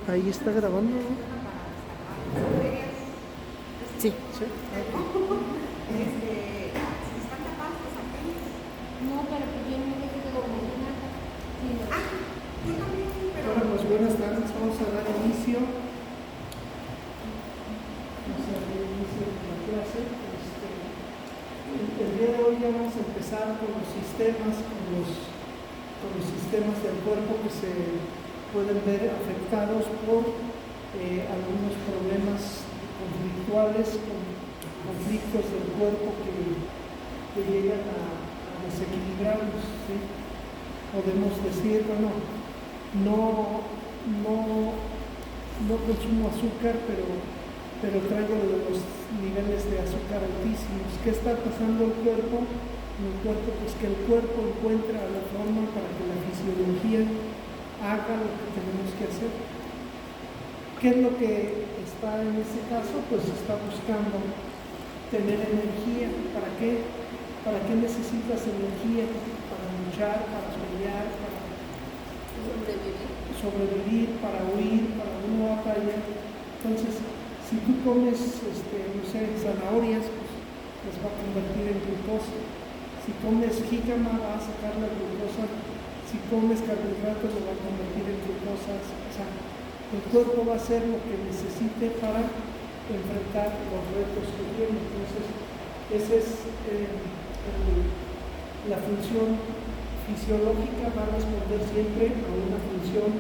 Ahí está grabando, ¿no? Sí. Sí. No, pero pues yo no me quedo con nada. Bueno, pues buenas tardes. Vamos a dar inicio. Vamos a dar inicio a la clase. El día de hoy ya vamos a empezar con los sistemas, con los sistemas del cuerpo que se pueden ver afectados por algunos problemas conflictuales, conflictos del cuerpo que llegan a desequilibrarnos, ¿sí? Podemos decir, bueno, no consumo azúcar, pero traigo los niveles de azúcar altísimos. ¿Qué está pasando en el cuerpo? Pues que el cuerpo encuentra la forma para que la fisiología haga lo que tenemos que hacer. ¿Qué es lo que está en ese caso? Pues está buscando tener energía. ¿Para qué? ¿Para qué necesitas energía? Para luchar, para pelear, para sobrevivir, para huir, para una batalla. Entonces, si tú comes, no sé, zanahorias, pues las va a convertir en glucosa. Si comes jícama, va a sacar la glucosa. Si comes carbohidratos, lo va a convertir en glucosa. O sea, el cuerpo va a hacer lo que necesite para enfrentar los retos que tiene. Entonces, esa es la función fisiológica, va a responder siempre a una función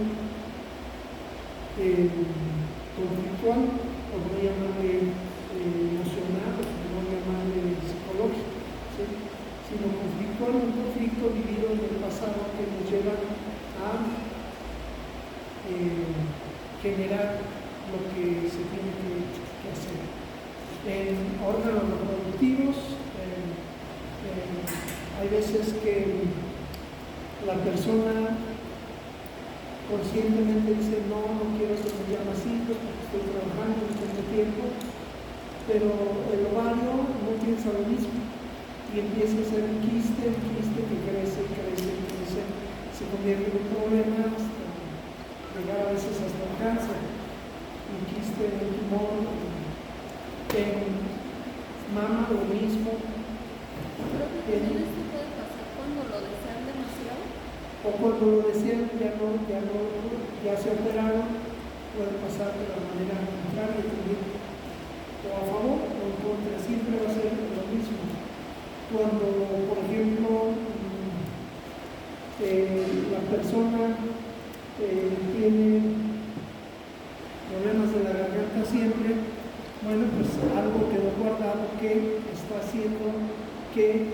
conflictual, o no llamarle emocional, o no llamarle psicológico, ¿sí? Sino conflictual, un conflicto vivido en el pasado que nos lleva a generar lo que se tiene que hacer. En órganos reproductivos, hay veces que la persona conscientemente dice, no quiero tener más hijos porque estoy trabajando, no tengo tiempo, pero el ovario no piensa lo mismo y empieza a ser un quiste que crece, se convierte en un problema hasta llegar a veces hasta el cáncer, un quiste, un tumor, en mama lo mismo. ¿Esto puede pasar cuando lo desean demasiado? O cuando lo desean ya se operaron, puede pasar de la manera contraria también, o a favor o en contra, siempre va a ser lo mismo. Cuando, por ejemplo, la persona tiene problemas de la garganta siempre, bueno, pues algo quedó guardado que está haciendo que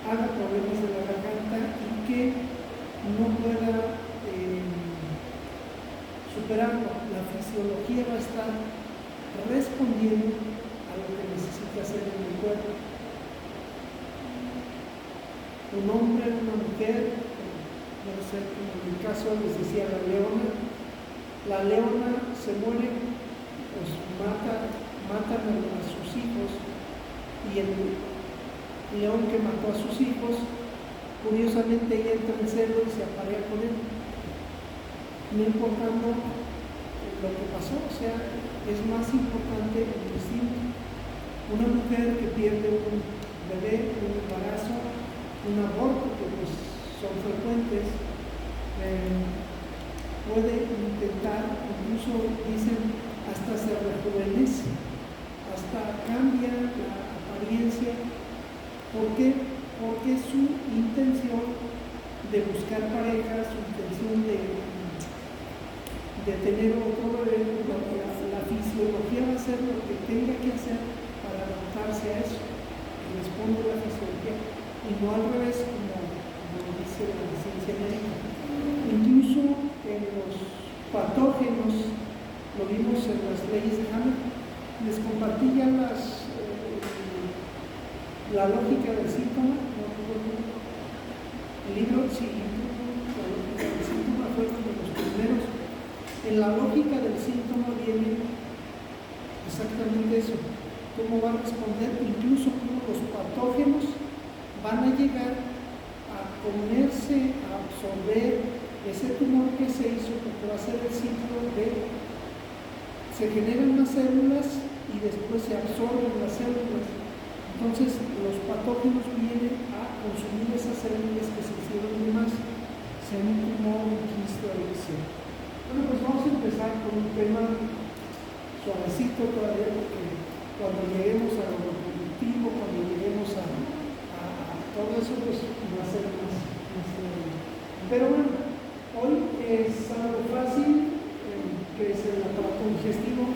haga problemas de la garganta y que no pueda superarlo. La fisiología va a estar respondiendo a lo que necesita hacer en el cuerpo. Un hombre, una mujer, puede ser como en el caso les decía la leona se muere, pues matan a sus hijos, y el león que mató a sus hijos, curiosamente ella entra en celo y se aparea con él, no importando lo que pasó. O sea, es más importante el instinto. Una mujer que pierde un bebé, un embarazo, un aborto, que pues son frecuentes, puede intentar, incluso dicen, hasta se rejuvenece, hasta cambia la apariencia. ¿Por qué? Porque su intención de buscar pareja, su intención de tener otro bebé, la fisiología va a hacer lo que tenga que hacer para adaptarse a eso, que responde la fisiología, y no al revés, como dice la ciencia médica. Incluso en los patógenos, lo vimos en las leyes de Hammer. Les compartí ya la lógica del síntoma, el libro, sí, la lógica del síntoma fue uno de los primeros. En la lógica del síntoma viene exactamente eso, cómo va a responder, incluso cómo los patógenos van a llegar a ponerse, a absorber, Ese tumor que se hizo, porque va a ser el ciclo de, se generan las células y después se absorben las células. Entonces los patógenos vienen a consumir esas células que se hicieron de más, sea un tumor, un quiste o lo que sea. Bueno, pues vamos a empezar con un tema suavecito todavía, porque cuando lleguemos a lo reproductivo, cuando lleguemos a todo eso, pues va a ser más tedioso. Pero bueno, hoy es algo fácil, que es el aparato digestivo,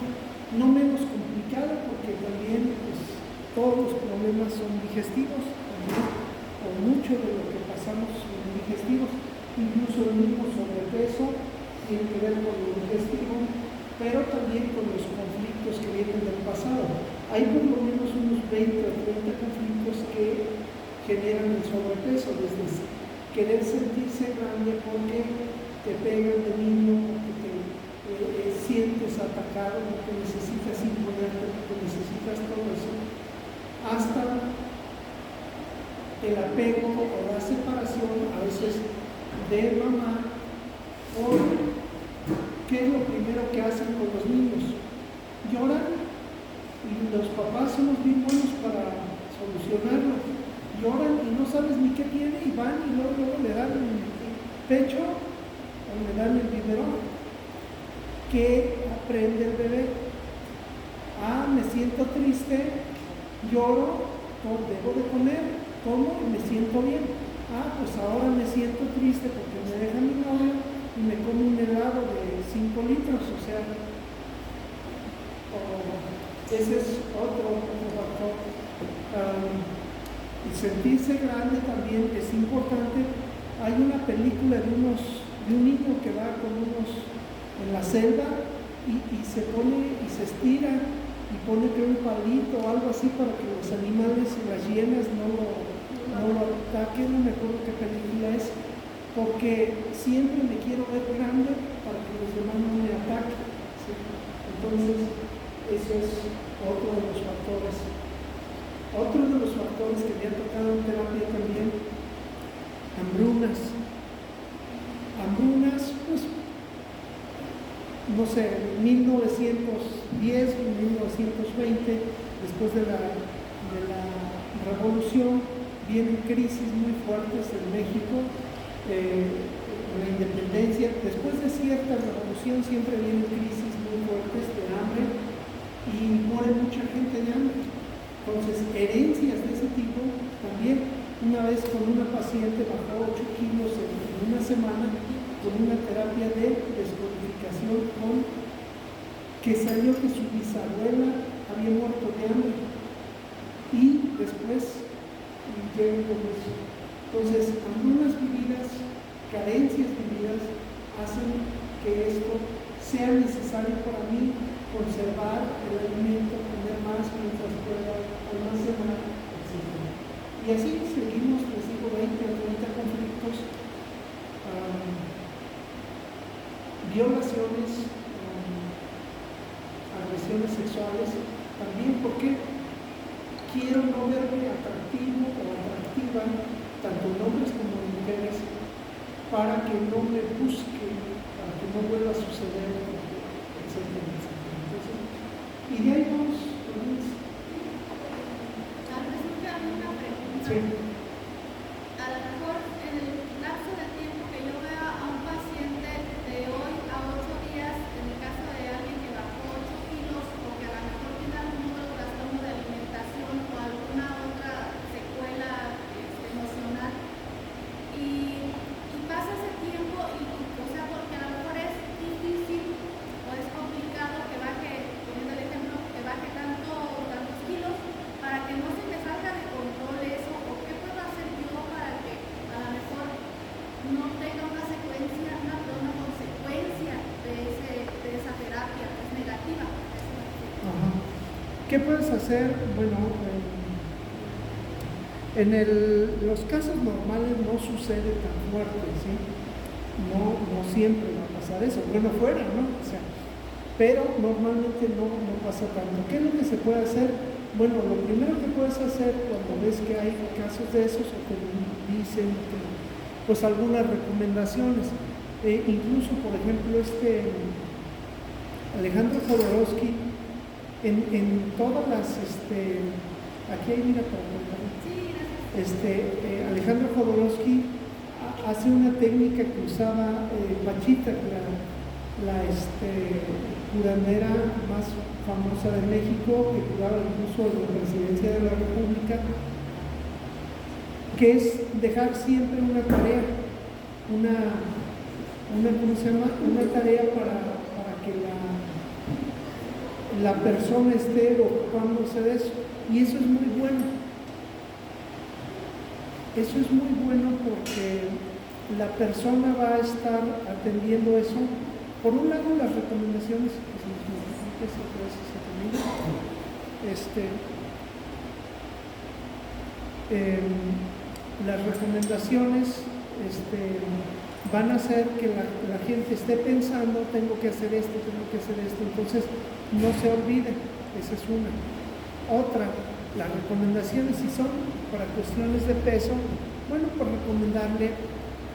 no menos complicado, porque también pues, todos los problemas son digestivos, también, o mucho de lo que pasamos son digestivos, incluso el mismo sobrepeso tiene que ver con lo digestivo, pero también con los conflictos que vienen del pasado. Hay por lo menos unos 20 o 30 conflictos que generan el sobrepeso, desde querer sentirse grande porque te pegan de niño, porque te sientes atacado, porque necesitas imponerte, porque necesitas todo eso, hasta el apego o la separación a veces de mamá, o qué es lo primero que hacen con los niños. Lloran y los papás somos bien buenos para solucionarlo. Lloran y no sabes ni qué tiene y van y luego le dan el pecho o le dan el biberón. ¿Qué aprende el bebé? Ah, me siento triste, lloro, debo de comer, como y me siento bien. Ah, pues ahora me siento triste porque me deja mi novio y me como un helado de 5 litros, o sea, ese es otro factor. Y sentirse grande también es importante. Hay una película de un niño que va con unos en la selva y se pone y se estira y pone que un palito o algo así para que los animales y las hienas no lo ataquen. No me acuerdo qué película es, porque siempre me quiero ver grande para que los demás no me ataquen, ¿sí? Entonces ese es otro de los factores. Otro de los factores que me ha tocado en terapia también, hambrunas. Hambrunas, pues, no sé, en 1910, 1920, después de la revolución, vienen crisis muy fuertes en México, la independencia. Después de cierta revolución siempre vienen crisis muy fuertes de hambre y muere mucha gente de hambre. Entonces, herencias de ese tipo también. Una vez con una paciente bajó 8 kilos en una semana con una terapia de descodificación que salió que su bisabuela había muerto de hambre y después llegó con eso. Entonces, hambrunas vividas, carencias vividas hacen que esto sea necesario para mí conservar el alimento, comer más mientras pueda almacenar, etc. Y así seguimos, les digo, 20 o 30 conflictos, violaciones, agresiones sexuales, también porque quiero no verme atractivo o atractiva, tanto en hombres como en mujeres, para que no me busquen, para que no vuelva a suceder, etc. Entonces, y de ahí vamos. Tal vez me haga una pregunta. Sí. A lo mejor en el lapso de tiempo que yo vea a un paciente de hoy a 8 días, en el caso de alguien que bajó 8 kilos o que a lo mejor tiene algún otro trastorno de alimentación o alguna otra secuela emocional, y pasa ese tiempo o sea, porque a lo mejor es difícil o es complicado que baje, poniendo el ejemplo, que baje tantos kilos para que no se me salga de control eso, o qué puedo hacer yo para que a lo mejor no tenga una consecuencia de esa terapia que es negativa. Ajá. ¿Qué puedes hacer? Bueno, los casos normales no sucede tan fuerte, ¿sí? No siempre va a pasar eso, bueno fuera, ¿no? O sea, pero normalmente no pasa tanto. ¿Qué es lo que se puede hacer? Bueno, lo primero que puedes hacer cuando ves que hay casos de esos o te dicen pues algunas recomendaciones. Incluso, por ejemplo, Alejandro Jodorowsky, en todas las, aquí hay, mira, para contar. Sí, gracias. Alejandro Jodorowsky hace una técnica que usaba Pachita, la curandera más famosa de México, que curaba incluso en la presidencia de la República, que es dejar siempre una tarea, ¿cómo se llama? Una tarea para que la persona esté ocupándose de eso. Y eso es muy bueno. Eso es muy bueno porque la persona va a estar atendiendo eso. Por un lado, las recomendaciones, las recomendaciones van a hacer que la gente esté pensando, tengo que hacer esto, entonces no se olvide. Esa es una. Otra, las recomendaciones, si son para cuestiones de peso, bueno, por recomendarle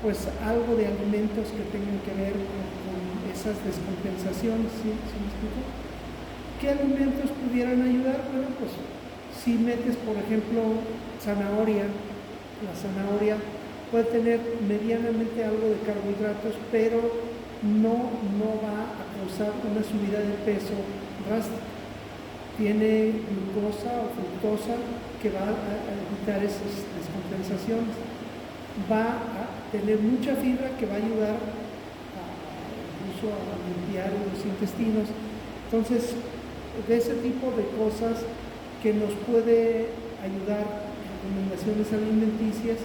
pues algo de alimentos que tengan que ver con esas descompensaciones, ¿sí me explico? ¿Qué alimentos pudieran ayudar? Bueno, pues si metes, por ejemplo, zanahoria, la zanahoria puede tener medianamente algo de carbohidratos, pero no va a causar una subida de peso drástica. Tiene glucosa o fructosa que va a evitar esas descompensaciones. Va a tener mucha fibra que va a ayudar incluso a limpiar los intestinos. Entonces, de ese tipo de cosas que nos puede ayudar, recomendaciones alimenticias,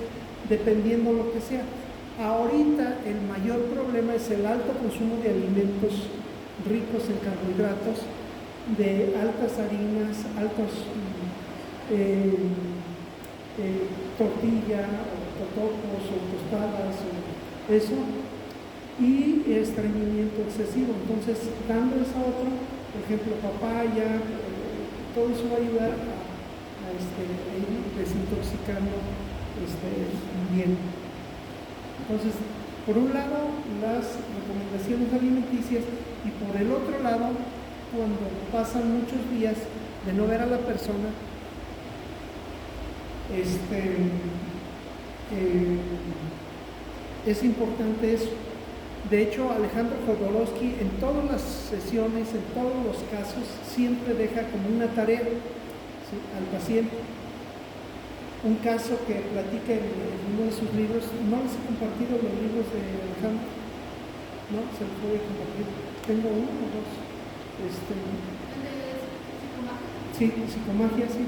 dependiendo lo que sea. Ahorita el mayor problema es el alto consumo de alimentos ricos en carbohidratos, de altas harinas, altos tortilla o totopos o tostadas o eso, y estreñimiento excesivo. Entonces, dando esa otra, por ejemplo, papaya, todo eso va a ayudar a ir desintoxicando bien. Entonces, por un lado, las recomendaciones alimenticias, y por el otro lado, cuando pasan muchos días de no ver a la persona, es importante eso. De hecho, Alejandro Jodorowsky en todas las sesiones, en todos los casos, siempre deja como una tarea, ¿sí?, al paciente. Un caso que platica en uno de sus libros, no les he compartido los libros de Alejandro, no, se los voy a compartir. Tengo uno o dos. ¿El de psicomagia? Sí, psicomagia, sí.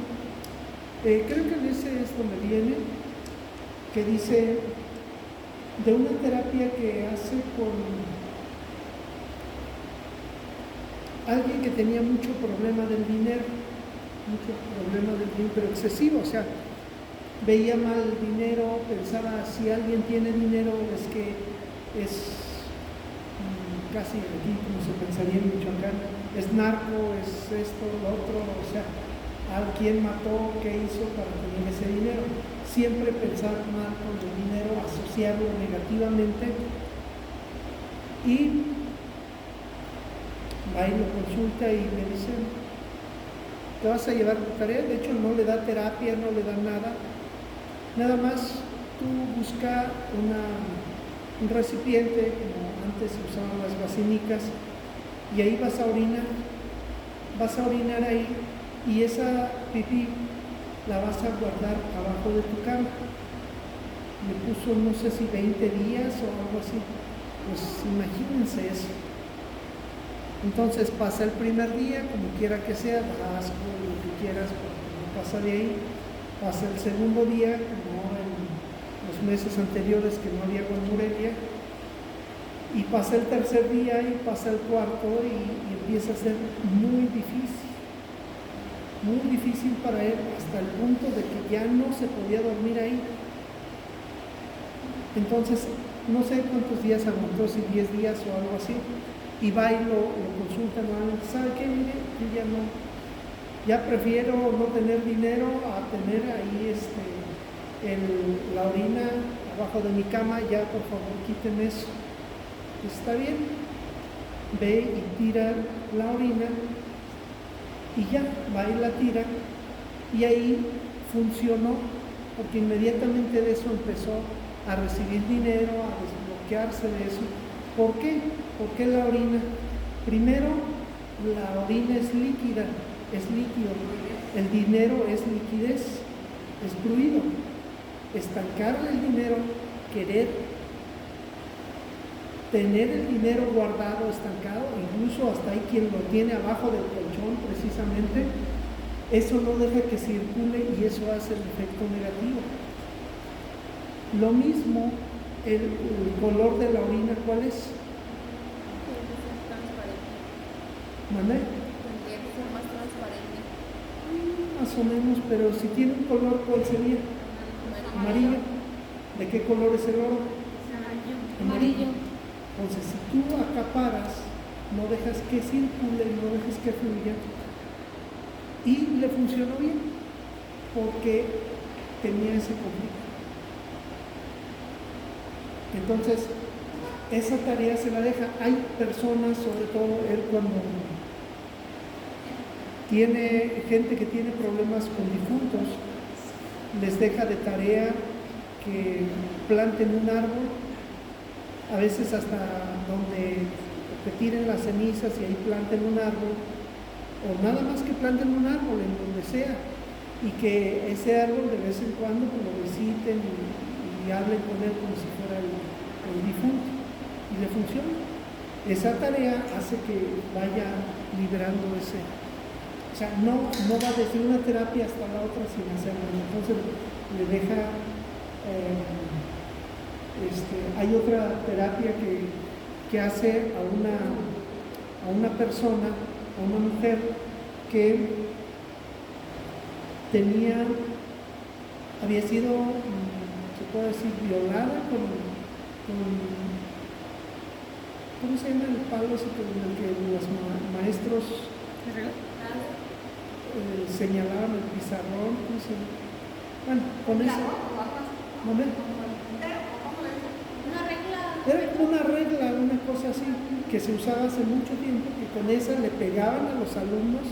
Creo que en ese es donde viene, que dice de una terapia que hace con alguien que tenía mucho problema del dinero, pero excesivo, o sea, veía mal el dinero, pensaba, si alguien tiene dinero es que es casi aquí como se pensaría en Michoacán, es narco, es esto, lo otro, o sea, ¿a quién mató? ¿Qué hizo para tener ese dinero? Siempre pensar mal con el dinero, asociarlo negativamente, y va y lo consulta y me dice, te vas a llevar tu tarea. De hecho, no le da terapia, no le da nada más. Tú busca un recipiente, como antes se usaban las basinicas, y ahí vas a orinar ahí, y esa pipí la vas a guardar abajo de tu cama. Me puso, no sé si 20 días o algo así. Pues imagínense eso. Entonces pasa el primer día, como quiera que sea, da asco, lo que quieras, porque no pasa de ahí. Pasa el segundo día, como en los meses anteriores que no había agua en Morelia, y pasa el tercer día y pasa el cuarto, y empieza a ser muy difícil para él, hasta el punto de que ya no se podía dormir ahí. Entonces, no sé cuántos días aguantó, si 10 días o algo así, y va y lo consulta nuevamente. ¿Sabe qué? Mire, yo ya prefiero no tener dinero a tener ahí la orina abajo de mi cama, ya por favor quíteme eso. Pues está bien, ve y tira la orina y ya, va y la tira, y ahí funcionó, porque inmediatamente de eso empezó a recibir dinero, a desbloquearse de eso. ¿Por qué? ¿Por qué la orina? Primero, la orina es líquida, es líquido. El dinero es liquidez, es fluido. Estancar el dinero, querer tener el dinero guardado, estancado, incluso hasta hay quien lo tiene abajo del colchón precisamente, eso no deja que circule y eso hace el efecto negativo. Lo mismo, el color de la orina, ¿cuál es? ¿Mané? Tendría que ser más transparente. Más o menos, pero si tiene un color, ¿cuál sería? Amarillo. ¿De qué color es el oro? Amarillo. Entonces, si tú acaparas, no dejas que circule, no dejas que fluya, y le funcionó bien, porque tenía ese conflicto. Entonces, esa tarea se la deja. Hay personas, sobre todo él, cuando tiene gente que tiene problemas con difuntos, les deja de tarea que planten un árbol, a veces hasta donde tiren las cenizas y ahí planten un árbol, o nada más que planten un árbol en donde sea, y que ese árbol de vez en cuando pues, lo visiten y hablen con él como si fuera el difunto, y le funciona. Esa tarea hace que vaya liberando ese, o sea, no va desde una terapia hasta la otra sin hacerlo. Entonces le deja, hay otra terapia que hace a una persona, a una mujer que había sido, se puede decir, violada con ¿cómo se llama el palo ese con el que los maestros señalaban el pizarrón? ¿Cómo se llama? Bueno, con eso. Una regla. Era como una regla, una cosa así, que se usaba hace mucho tiempo, que con esa le pegaban a los alumnos.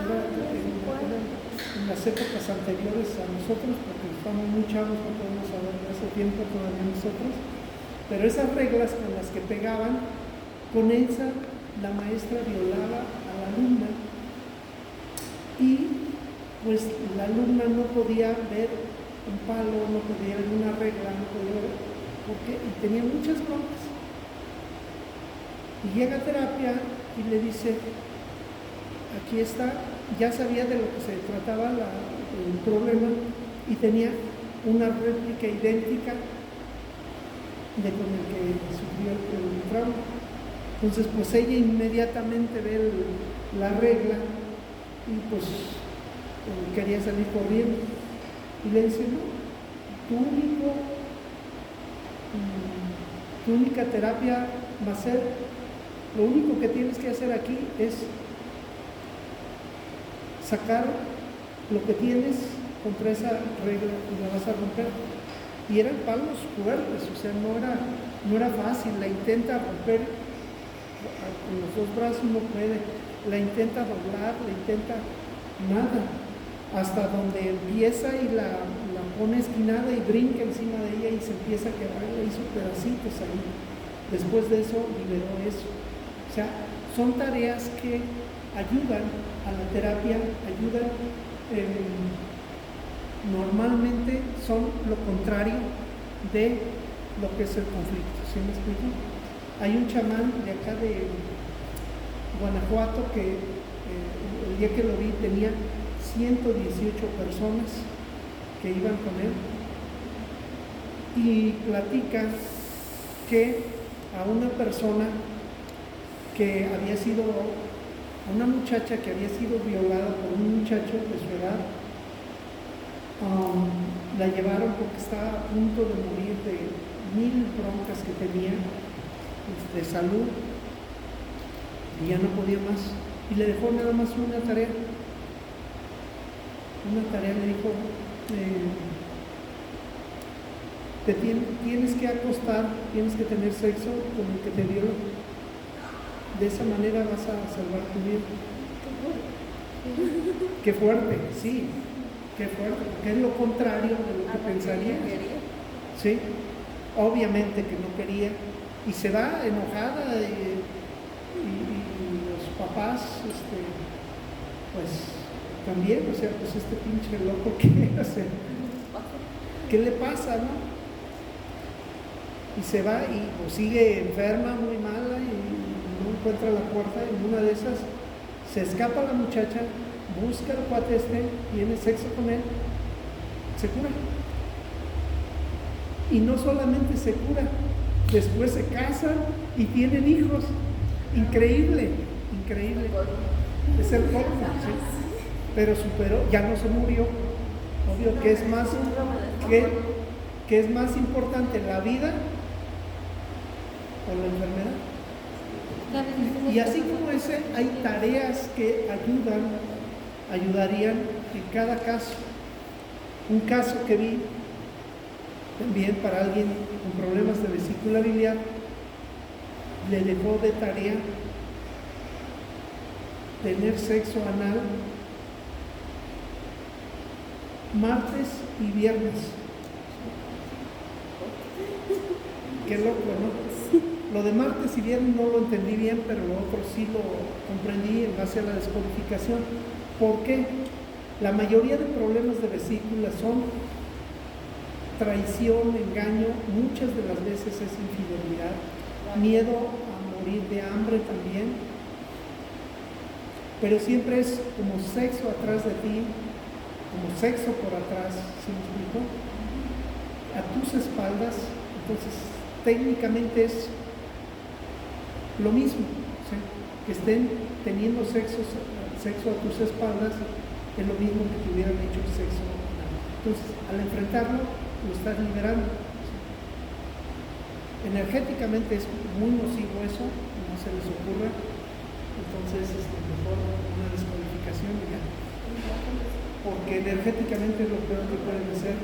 En las épocas anteriores a nosotros, porque estamos muy chavos, no podemos saber de ese tiempo todavía nosotros, pero esas reglas con las que pegaban, con esa la maestra violaba a la alumna y pues la alumna no podía ver un palo, no podía ver una regla, no podía ver, porque y tenía muchas broncas. Y llega a terapia y le dice, aquí está, ya sabía de lo que se trataba el problema y tenía una réplica idéntica de con el que sufrió el trauma. Entonces, pues ella inmediatamente ve la regla y pues quería salir corriendo. Y le dice, no, tu única terapia va a ser, lo único que tienes que hacer aquí es sacar lo que tienes contra esa regla y la vas a romper. Y eran palos fuertes, o sea, no era fácil, la intenta romper con los dos brazos, no puede, la intenta doblar, la intenta nada, hasta donde empieza y la pone esquinada y brinca encima de ella y se empieza a quebrar, le hizo pedacitos ahí. Después de eso liberó eso. O sea, son tareas que ayudan a la terapia, ayudan, normalmente son lo contrario de lo que es el conflicto. ¿Sí me explico? Hay un chamán de acá de Guanajuato que el día que lo vi tenía 118 personas que iban con él y platica que a una persona que había sido, a una muchacha que había sido violada por un muchacho de su edad, la llevaron porque estaba a punto de morir de 1000 broncas que tenía de salud y ya no podía más, y le dejó nada más una tarea le dijo, tienes que acostar, tienes que tener sexo con el que te violó. De esa manera vas a salvar tu vida. Qué fuerte, sí, qué fuerte, porque es lo contrario de lo que pensarías. Sí, obviamente que no quería, y se va enojada, y los papás, pues también, o sea, pues este pinche loco, ¿qué le pasa, no? Y se va y pues, sigue enferma, muy mala, y no encuentra la puerta. En una de esas se escapa la muchacha, busca al cuate tiene sexo con él, se cura. Y no solamente se cura, después se casan y tienen hijos. Increíble, increíble. Es el colmo, ¿sí? Pero superó, ya no se murió. Obvio que es más, que es más importante la vida o la enfermedad. Y así como ese, hay tareas que ayudarían en cada caso. Un caso que vi también para alguien con problemas de vesícula biliar, le dejó de tarea tener sexo anal martes y viernes. Qué loco, ¿no? Lo de martes y viernes no lo entendí bien, pero lo otro sí lo comprendí en base a la descodificación. ¿Por qué? La mayoría de problemas de vesícula son traición, engaño, muchas de las veces es infidelidad, miedo a morir de hambre también, pero siempre es como sexo atrás de ti, como sexo por atrás, ¿sí me explico? A tus espaldas. Entonces técnicamente es lo mismo, ¿sí? Que estén teniendo sexo a tus espaldas es lo mismo que te hubieran hecho sexo. Entonces al enfrentarlo lo estás liberando. Energéticamente es muy nocivo eso, no se les ocurra. Entonces mejor una descodificación y ya. Porque energéticamente es lo peor que pueden hacer.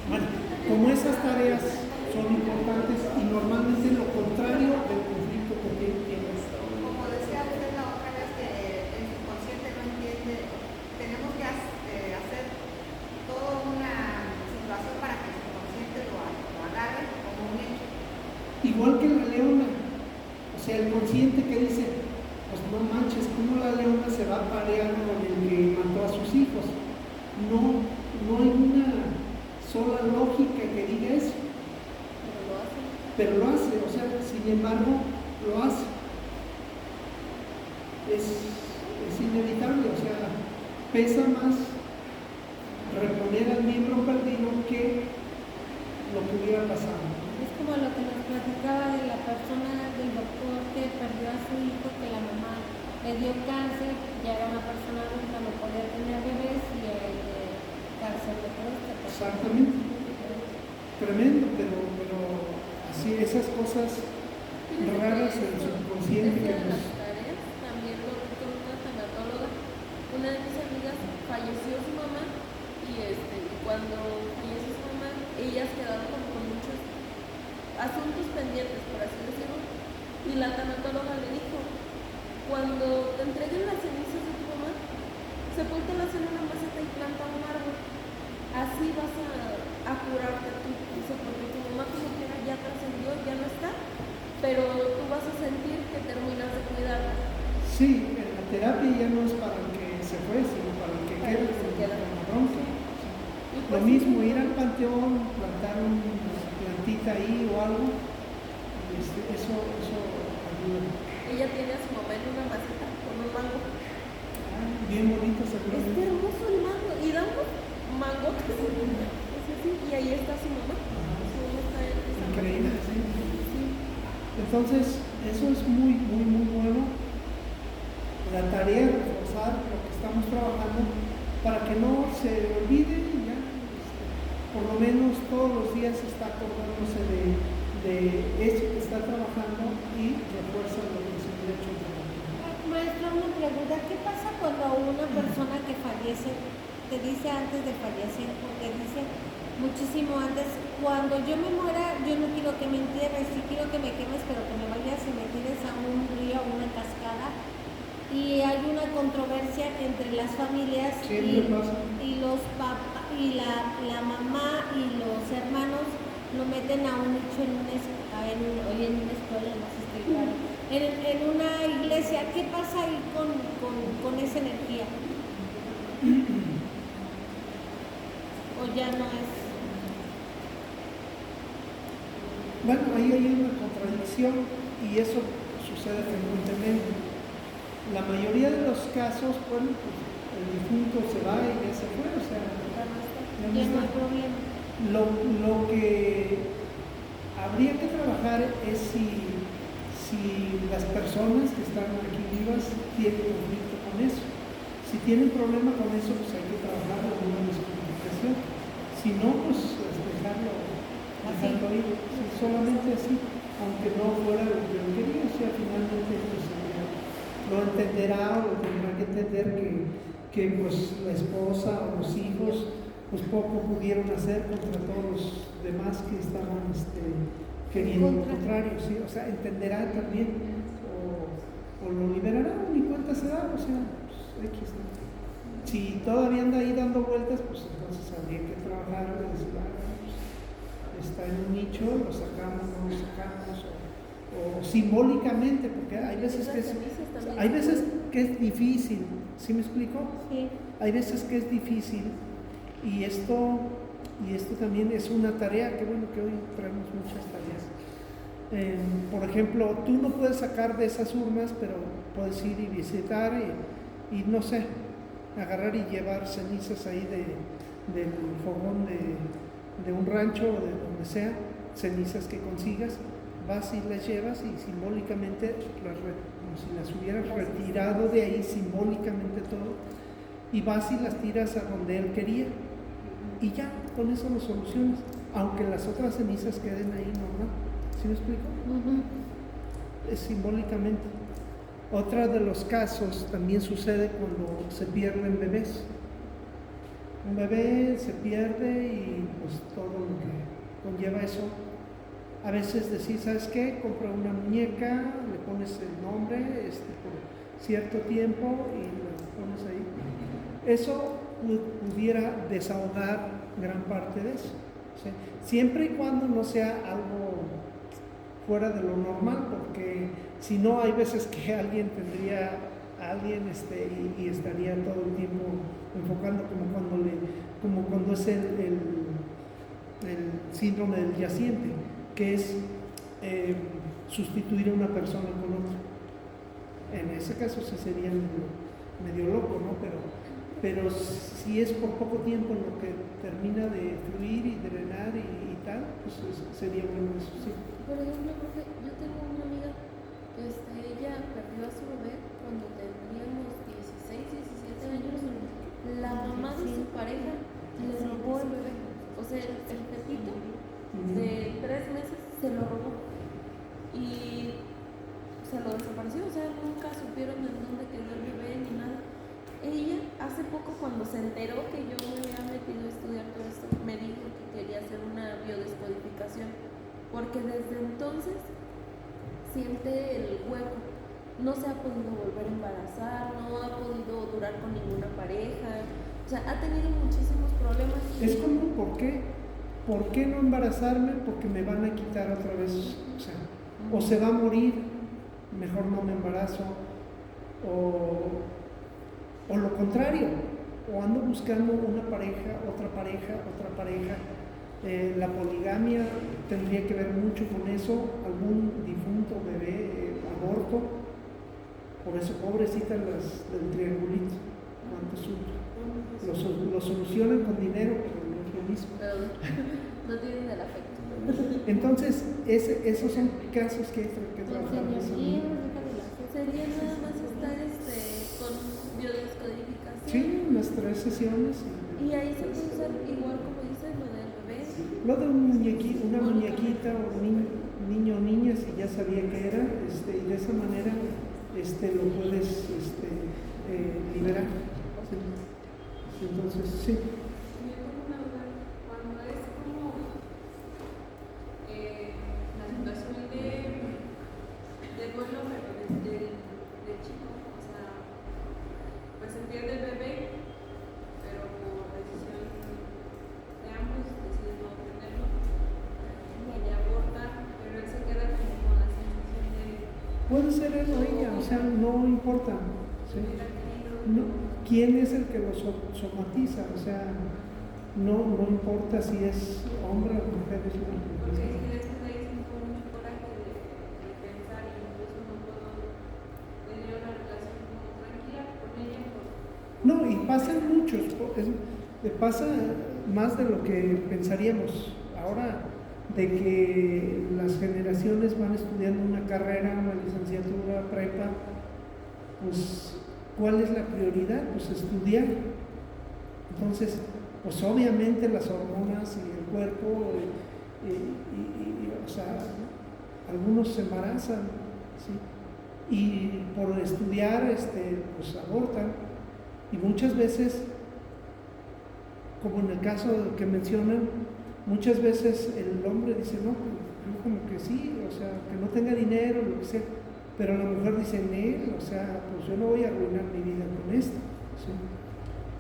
Bueno, como esas tareas son importantes y normalmente lo contrario del conflicto que tienes. Como decía usted la otra vez, que el subconsciente no entiende, tenemos que hacer toda una situación para que el subconsciente lo agarre como un hecho. Igual que la leona, o sea, el consciente que dice, pues no manches, ¿cómo la leona se va a parear con el que mató a sus hijos? No hay una sola lógica que diga eso. Pero lo hace, o sea, sin embargo, lo hace. Es inevitable, o sea, pesa más reponer al miembro perdido que lo que hubiera pasado. Es como lo que nos platicaba de la persona del doctor que perdió a su hijo, que la mamá le dio cáncer, ya era una persona adulta, no podía tener bebés y el cáncer de próstata. Exactamente. Tremendo, pero así, esas cosas raras del subconsciente que nos... También lo vi con una tanatóloga. Una de mis amigas falleció su mamá y cuando falleció su mamá, ellas quedaron como con muchos asuntos pendientes, por así decirlo. Y la tanatóloga le dijo, cuando te entreguen las cenizas de tu mamá, sepúltalas en una maceta y planta un árbol. Así vas a curarte tú. Dice, porque tu mamá como quiera ya trascendió, ya no está, pero tú vas a sentir que terminas de cuidarla. Sí, la terapia ya no es para el que se fue, sino para el que queda con la bronca. Lo mismo, ir al panteón, plantar una plantita ahí o algo, y eso ayuda. Ella tiene a su mamá en una maceta con un mango. Bien bonito Está seguramente. hermoso el mango. Y da un mango. Es así, y ahí está su mamá. Su mamá está en esa Increíble, maceta. sí. Entonces, eso es muy, muy, muy bueno. La tarea de reforzar lo que estamos trabajando para que no se olvide y ya, por lo menos todos los días está acordándose de eso que está trabajando y refuerza lo que se hubiera hecho. Maestra, una pregunta, ¿qué pasa cuando una persona que fallece te dice antes de fallecer, porque dice, muchísimo antes. Cuando yo me muera, yo no quiero que me entierres, sí quiero que me quemes, pero que me vayas y me tires a un río, a una cascada. Y hay una controversia entre las familias Siempre pasa. y los papás y la mamá y los hermanos lo meten a un nicho en una escuela, no sé si estoy claro, en una iglesia. ¿Qué pasa ahí con esa energía? ¿O ya no es? Bueno, ahí hay una contradicción y eso sucede frecuentemente. La mayoría de los casos, bueno, pues el difunto se va y ya se fue, o sea, Ya no ya no hay está. problema. Lo que habría que trabajar es si las personas que están aquí vivas tienen conflicto con eso. Si tienen problema con eso, pues hay que trabajar en una descodificación. Si no, pues dejarlo ir. Sí, solamente así, aunque no fuera lo que yo quería, o sea, finalmente pues, lo entenderá o lo tendrá que entender que pues la esposa o los hijos pues poco pudieron hacer contra todos los demás que estaban queriendo lo contrario, ¿sí? O sea, entenderá también o lo liberará o ni cuenta se da, o sea, pues X, ¿no? Si todavía anda ahí dando vueltas, pues entonces habría que trabajar y decir, pues, está en un nicho, lo sacamos, no lo sacamos, o simbólicamente, porque hay veces que es difícil, ¿sí me explico? Sí. Hay veces que es difícil y esto también es una tarea, que bueno que hoy traemos muchas tareas. Por ejemplo, tú no puedes sacar de esas urnas, pero puedes ir y visitar y no sé, agarrar y llevar cenizas ahí del fogón de un rancho o de donde sea, cenizas que consigas, vas y las llevas y simbólicamente, como si las hubieras retirado de ahí, simbólicamente todo, y vas y las tiras a donde él quería, y ya, con eso lo solucionas, aunque las otras cenizas queden ahí normal. ¿Sí me explico? Es simbólicamente. Otra de los casos también sucede cuando se pierden bebés. Un bebé se pierde y pues todo lo que conlleva eso. A veces decís, ¿sabes qué? Compra una muñeca, le pones el nombre por cierto tiempo y lo pones ahí. Eso pudiera desahogar gran parte de eso. ¿Sí? Siempre y cuando no sea algo fuera de lo normal, porque si no, hay veces que alguien tendría a alguien y estaría todo el tiempo enfocando como cuando es el síndrome del yaciente, que es sustituir a una persona con otra. En ese caso sí sería medio loco, ¿no? Pero si es por poco tiempo en lo que termina de fluir y drenar y tal, pues sería bueno eso, sí. Por ejemplo, profe, yo tengo una amiga que ella perdió a su bebé cuando tenía unos 16, 17 años. La mamá de su pareja le robó el bebé. O sea, el pepito de 3 meses se lo robó y se lo desapareció. O sea, nunca supieron en dónde quedó el bebé ni nada. Ella hace poco, cuando se enteró que yo me había metido a estudiar todo esto, me dijo que quería hacer una biodescodificación, porque desde entonces siente el hueco, no se ha podido volver a embarazar, no ha podido durar con ninguna pareja, o sea, ha tenido muchísimos problemas. Es común, ¿por qué? ¿Por qué no embarazarme? Porque me van a quitar otra vez, o se va a morir, mejor no me embarazo, o lo contrario, o ando buscando una pareja, otra pareja. La poligamia tendría que ver mucho con eso, algún difunto bebé, aborto, por eso pobrecitas las del triangulito, cuánto sufren. Lo solucionan con dinero, pero no es lo mismo. Pero no tienen el afecto. Entonces, esos son casos que hay que trabajar. Sería nada más estar con biodescodificación. Sí, unas 3 sesiones. Y ahí se puede usar igual como dice lo del bebé. Lo de una muñequita o un niño o niña, si ya sabía que era, y de esa manera lo puedes liberar. Sí. Entonces, sí. Yo tengo una duda. Cuando es del duelo, pero del chico. O sea, pues se pierde el bebé, pero por decisión de ambos deciden no tenerlo. Ella aborta, pero él se queda como con la sensación de Puede ser él o ella, o sea, no importa. ¿sí? hubiera querido. No, ¿quién es el que lo somatiza? O sea, no importa si es hombre o mujer, es lo Porque que si después de ahí siento mucho coraje de pensar y incluso no puedo tener una relación como tranquila con ella. No, y pasan muchos, pasa más de lo que pensaríamos. Ahora, de que las generaciones van estudiando una carrera, una licenciatura, prepa, pues, ¿cuál es la prioridad? Pues estudiar. Entonces, pues obviamente las hormonas y el cuerpo, o sea, algunos se embarazan, ¿sí? Y por estudiar, pues abortan. Y muchas veces, como en el caso que mencionan, muchas veces el hombre dice, no, pues, yo como que sí, o sea, que no tenga dinero, lo que sea, pero la mujer dice, él, o sea, pues yo no voy a arruinar mi vida con esto, ¿sí?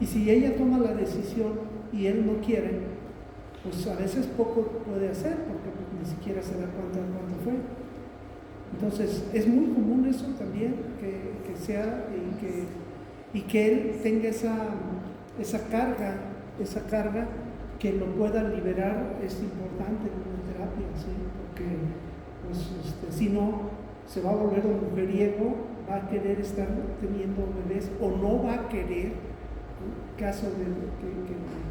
Y si ella toma la decisión y él no quiere, pues a veces poco puede hacer, porque pues, ni siquiera se da cuenta de cuánto fue. Entonces, es muy común eso también, que sea y que él tenga esa carga que lo pueda liberar. Es importante en una terapia, ¿sí? Porque pues, si no, se va a volver un mujeriego, va a querer estar teniendo bebés o no va a querer, caso de que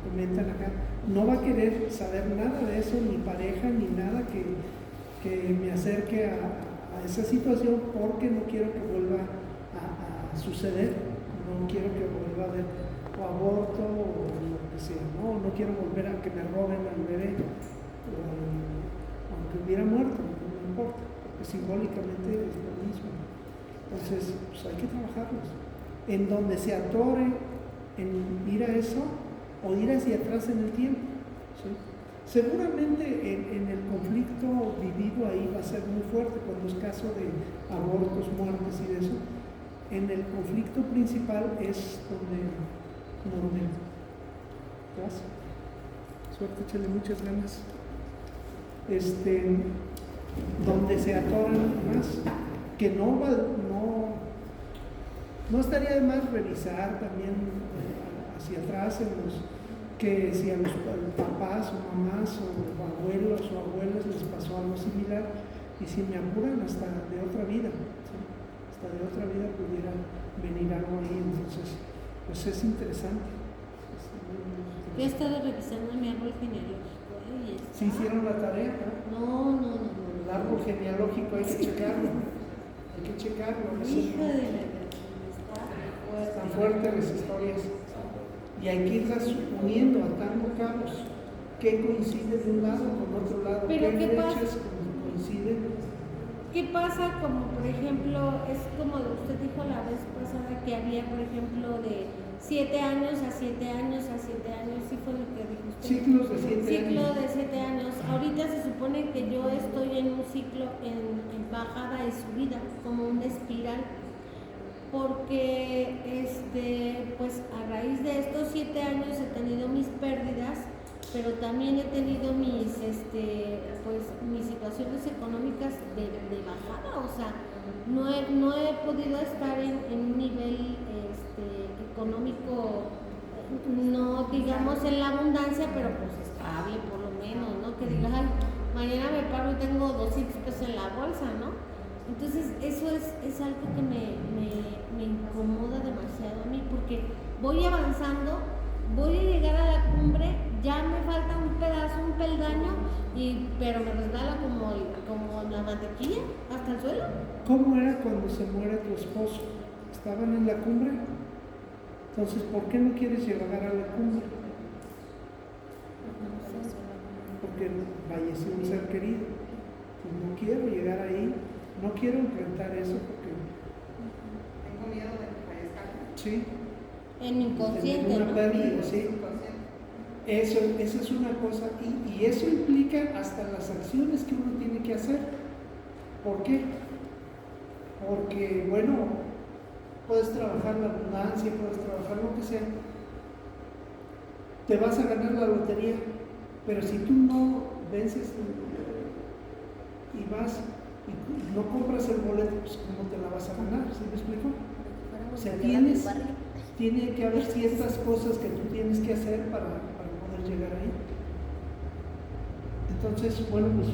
comentan acá, no va a querer saber nada de eso, ni pareja, ni nada que me acerque a esa situación, porque no quiero que vuelva a suceder, no quiero que vuelva a haber o aborto o lo que sea, no quiero volver a que me roben al bebé, aunque hubiera muerto, no importa, porque simbólicamente es lo mismo. Entonces, pues hay que trabajarlos. En donde se atore en ir a eso o ir hacia atrás en el tiempo, ¿sí? Seguramente en el conflicto vivido ahí va a ser muy fuerte cuando es caso de abortos, muertes y de eso. En el conflicto principal es donde gracias. Suerte, échale muchas ganas. Donde se atoran más, que no estaría de más revisar también hacia atrás que si a los papás o mamás o abuelos o abuelas les pasó algo similar, y si me apuran hasta de otra vida, ¿sí? Hasta de otra vida pudiera venir algo ahí. Entonces, pues es interesante. Yo he estado revisando mi árbol genealógico y está... ¿Sí hicieron la tarea? No. El árbol genealógico hay que checarlo. Hija de la... Están fuertes las historias. Y hay que irlas uniendo, atando cabos. ¿Qué coincide de un lado con otro lado? Pero ¿qué pasa? Fechas coinciden? ¿Qué pasa? Como por ejemplo, es como usted dijo la vez pasada que había, por ejemplo, de 7 años a 7 años a 7 años, ¿sí fue lo que dijo usted? Ciclos de 7 años. Ciclo de 7 años. Ahorita se supone que yo estoy en un ciclo en bajada y subida, como una espiral, porque pues a raíz de estos 7 años he tenido mis pérdidas, pero también he tenido mis situaciones económicas de bajada, o sea, no he podido estar en un nivel económico, no digamos en la abundancia, pero pues estable por lo menos, ¿no? Que digas, ay, mañana me paro y tengo 200 pesos en la bolsa, ¿no? Entonces eso es algo que me incomoda demasiado a mí, porque voy avanzando, voy a llegar a la cumbre, ya me falta un pedazo, un peldaño, pero me resbala como la mantequilla hasta el suelo. ¿Cómo era cuando se muere tu esposo? ¿Estaban en la cumbre? Entonces, ¿por qué no quieres llegar a la cumbre? Porque falleció un ser querido. Pues no quiero llegar ahí, no quiero enfrentar eso porque... Tengo miedo de que fallezca. Sí. En mi inconsciente, Tener una ¿no? pérdida, sí. Eso es una cosa, y eso implica hasta las acciones que uno tiene que hacer. ¿Por qué? porque, bueno, puedes trabajar la abundancia, puedes trabajar lo que sea, te vas a ganar la lotería, pero si tú no vences y vas y no compras el boleto, pues ¿cómo te la vas a ganar? ¿Sí me explico? O sea, tiene que haber ciertas cosas que tú tienes que hacer para poder llegar ahí. Entonces, bueno, pues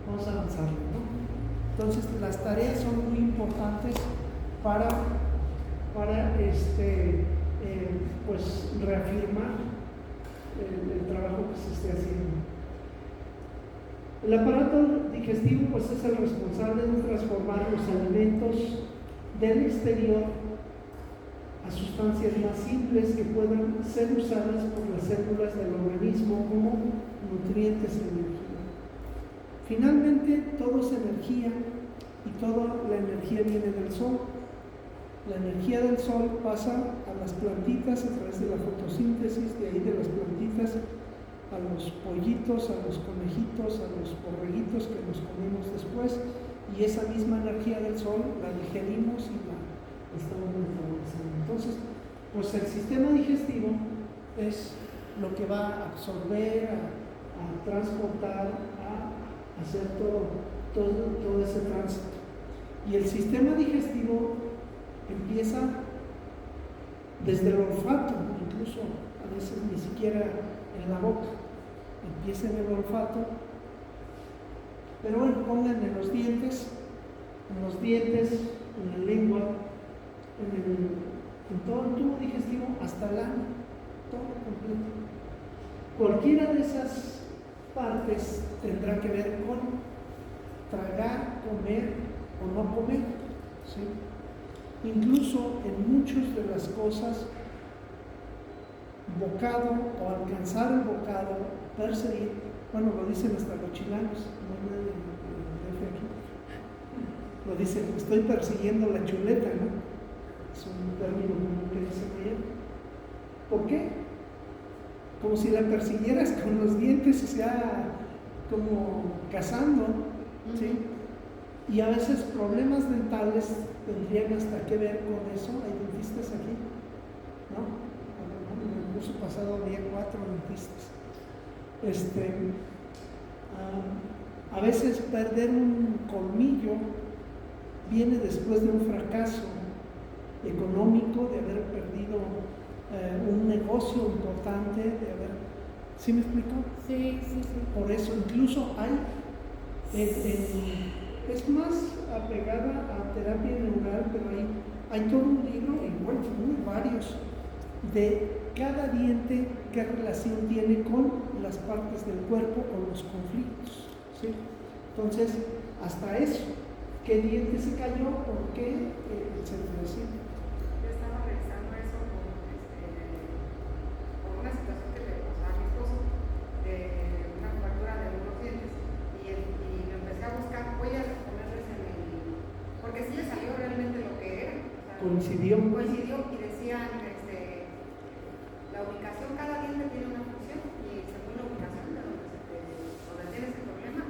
vamos a avanzar, ¿no? Entonces, las tareas son muy importantes para pues reafirmar el trabajo que se esté haciendo. El aparato digestivo pues es el responsable de transformar los alimentos del exterior a sustancias más simples que puedan ser usadas por las células del organismo como nutrientes y energía. Finalmente, todo es energía y toda la energía viene del sol. La energía del sol pasa a las plantitas a través de la fotosíntesis, de ahí de las plantitas a los pollitos, a los conejitos, a los borreguitos que nos comemos después, y esa misma energía del sol la digerimos y la estamos metabolizando. Entonces, pues el sistema digestivo es lo que va a absorber, a transportar, a hacer todo ese tránsito. Y el sistema digestivo empieza desde el olfato, incluso a veces ni siquiera en la boca, empieza en el olfato, pero bueno, pongan en los dientes, en la lengua, en todo el tubo digestivo hasta el ano, todo completo. Cualquiera de esas partes tendrá que ver con tragar, comer o no comer, ¿sí? Incluso en muchas de las cosas, bocado o alcanzar el bocado, perseguir, bueno, lo dicen hasta los chilangos, no hay nadie en el aquí, lo dicen, estoy persiguiendo la chuleta, ¿no? Es un término común que dicen allá. ¿Por qué? Como si la persiguieras con los dientes, o sea, como cazando, ¿sí? Y a veces problemas dentales tendrían hasta que ver con eso. Hay dentistas aquí, ¿no? En el curso pasado había 4 dentistas. A veces perder un colmillo viene después de un fracaso económico, de haber perdido un negocio importante, de haber... ¿Sí me explico? Sí. Por eso, incluso hay... es más apegada a terapia neural, pero hay todo un libro, igual varios, de cada diente, qué relación tiene con las partes del cuerpo, con los conflictos, ¿sí? Entonces, hasta eso, qué diente se cayó, por qué, etcétera, ¿sí? Yo estaba revisando eso por una situación que le pasó a mi esposo, de una cobertura de unos dientes, y lo empecé a buscar, voy a ponerles porque sí le salió realmente lo que era. O sea, Coincidió y decían, la ubicación, cada diente tiene una función, y según la ubicación de donde tienes el problema,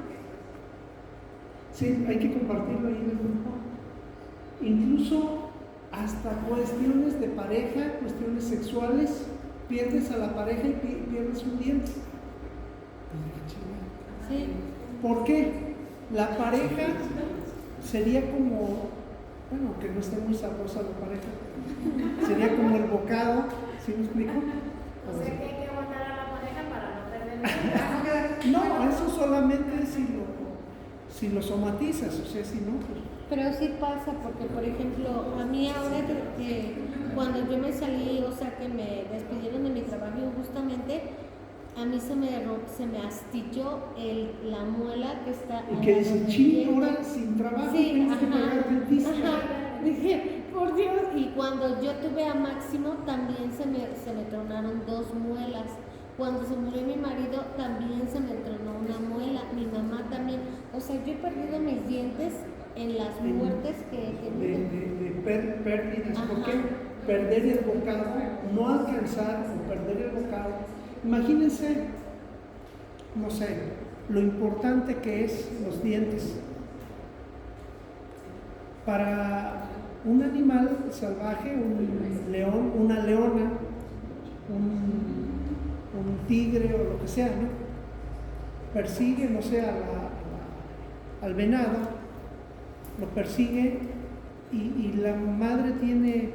Sí, hay que compartirlo ahí en el grupo. Incluso hasta cuestiones de pareja, cuestiones sexuales, pierdes a la pareja y pierdes un diente. Sí. ¿Por qué? La pareja sería como, bueno, que no esté muy sabrosa la pareja, sería como el bocado, ¿sí me explico? O sea que hay que aguantar a la pareja para no perder el No, eso solamente si lo somatizas, o sea, si no, pues... Pero sí pasa, porque por ejemplo, a mí ahora que cuando yo me salí, o sea, que me despidieron de mi trabajo injustamente, a mí se me astilló la muela que está... Y que dice, ching, ahora sin trabajo, sí, tienes que pagar dentista. Dije, por Dios, y cuando yo tuve a Máximo, también se me tronaron 2 muelas. Cuando se murió mi marido, también se me tronó una muela. Mi mamá también. O sea, yo he perdido mis dientes en las muertes que he tenido. De pérdidas. ¿Por qué? Perder el bocado, no alcanzar o perder el bocado. Imagínense, no sé, lo importante que es los dientes. Para un animal salvaje, un león, una leona, un tigre o lo que sea, ¿no? Persigue, no sé, al venado, lo persigue y la madre tiene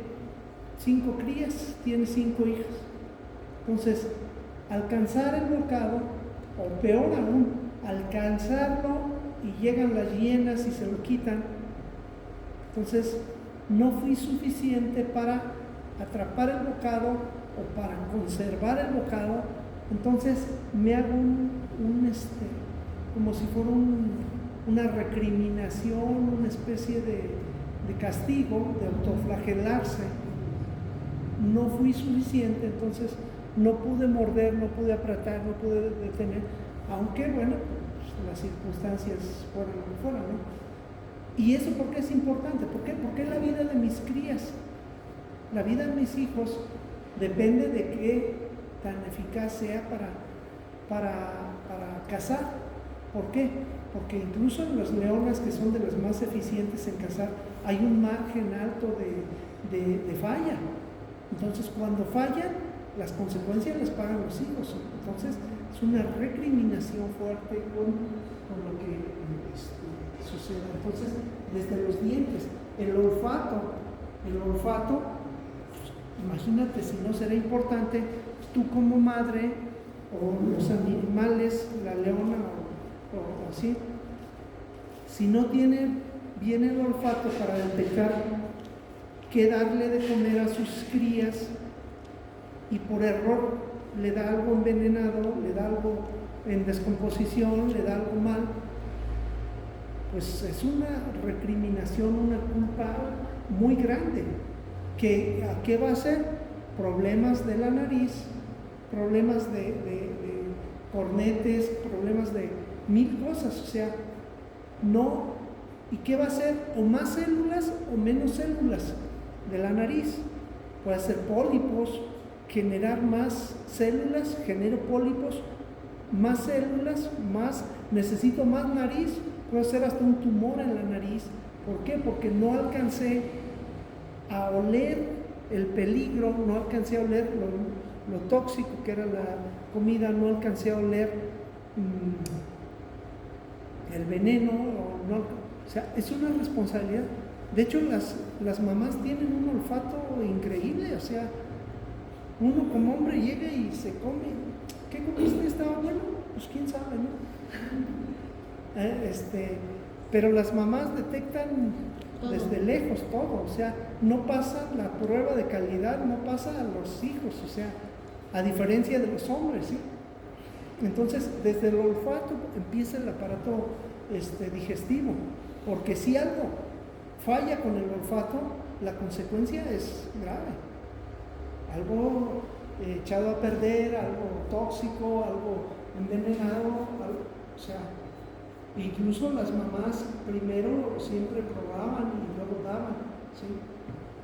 5 crías, tiene 5 hijas. Entonces, alcanzar el bocado, o peor aún, alcanzarlo y llegan las hienas y se lo quitan. Entonces, no fui suficiente para atrapar el bocado o para conservar el bocado. Entonces, me hago como si fuera una recriminación, una especie de castigo, de autoflagelarse. No fui suficiente, entonces no pude morder, no pude apretar, no pude detener, aunque bueno, pues, las circunstancias fueron lo que fueron, ¿no? ¿Y eso por qué es importante? ¿Por qué? Porque la vida de mis crías, la vida de mis hijos, depende de qué tan eficaz sea para cazar. ¿Por qué? Porque incluso en las leonas, que son de las más eficientes en cazar, hay un margen alto de falla. Entonces, cuando fallan, las consecuencias las pagan los hijos. Entonces, es una recriminación fuerte con lo que sucede. Entonces, desde los dientes, el olfato, imagínate si no será importante, tú como madre, o los animales, la leona o así, si no tiene bien el olfato para detectar qué darle de comer a sus crías y por error le da algo envenenado, le da algo en descomposición, le da algo mal, pues es una recriminación, una culpa muy grande. ¿A qué va a ser? Problemas de la nariz, problemas de cornetes, problemas de 1000 cosas, o sea, no. ¿Y qué va a ser? O más células o menos células de la nariz. Puede ser pólipos, generar más células, genero pólipos, más células, necesito más nariz, puede ser hasta un tumor en la nariz. ¿Por qué? Porque no alcancé a oler el peligro, no alcancé a oler lo tóxico que era la comida, no alcancé a oler el veneno, o sea, es una responsabilidad. De hecho, las mamás tienen un olfato increíble, o sea, uno como hombre llega y se come. ¿Qué comiste? ¿Estaba bueno? Pues quién sabe, ¿no? Pero las mamás detectan desde lejos todo, o sea, no pasa la prueba de calidad, no pasa a los hijos, o sea, a diferencia de los hombres, ¿sí? Entonces, desde el olfato empieza el aparato digestivo, porque si algo falla con el olfato, la consecuencia es grave. Algo echado a perder, algo tóxico, algo envenenado, o sea, incluso las mamás primero siempre probaban y luego daban, ¿sí?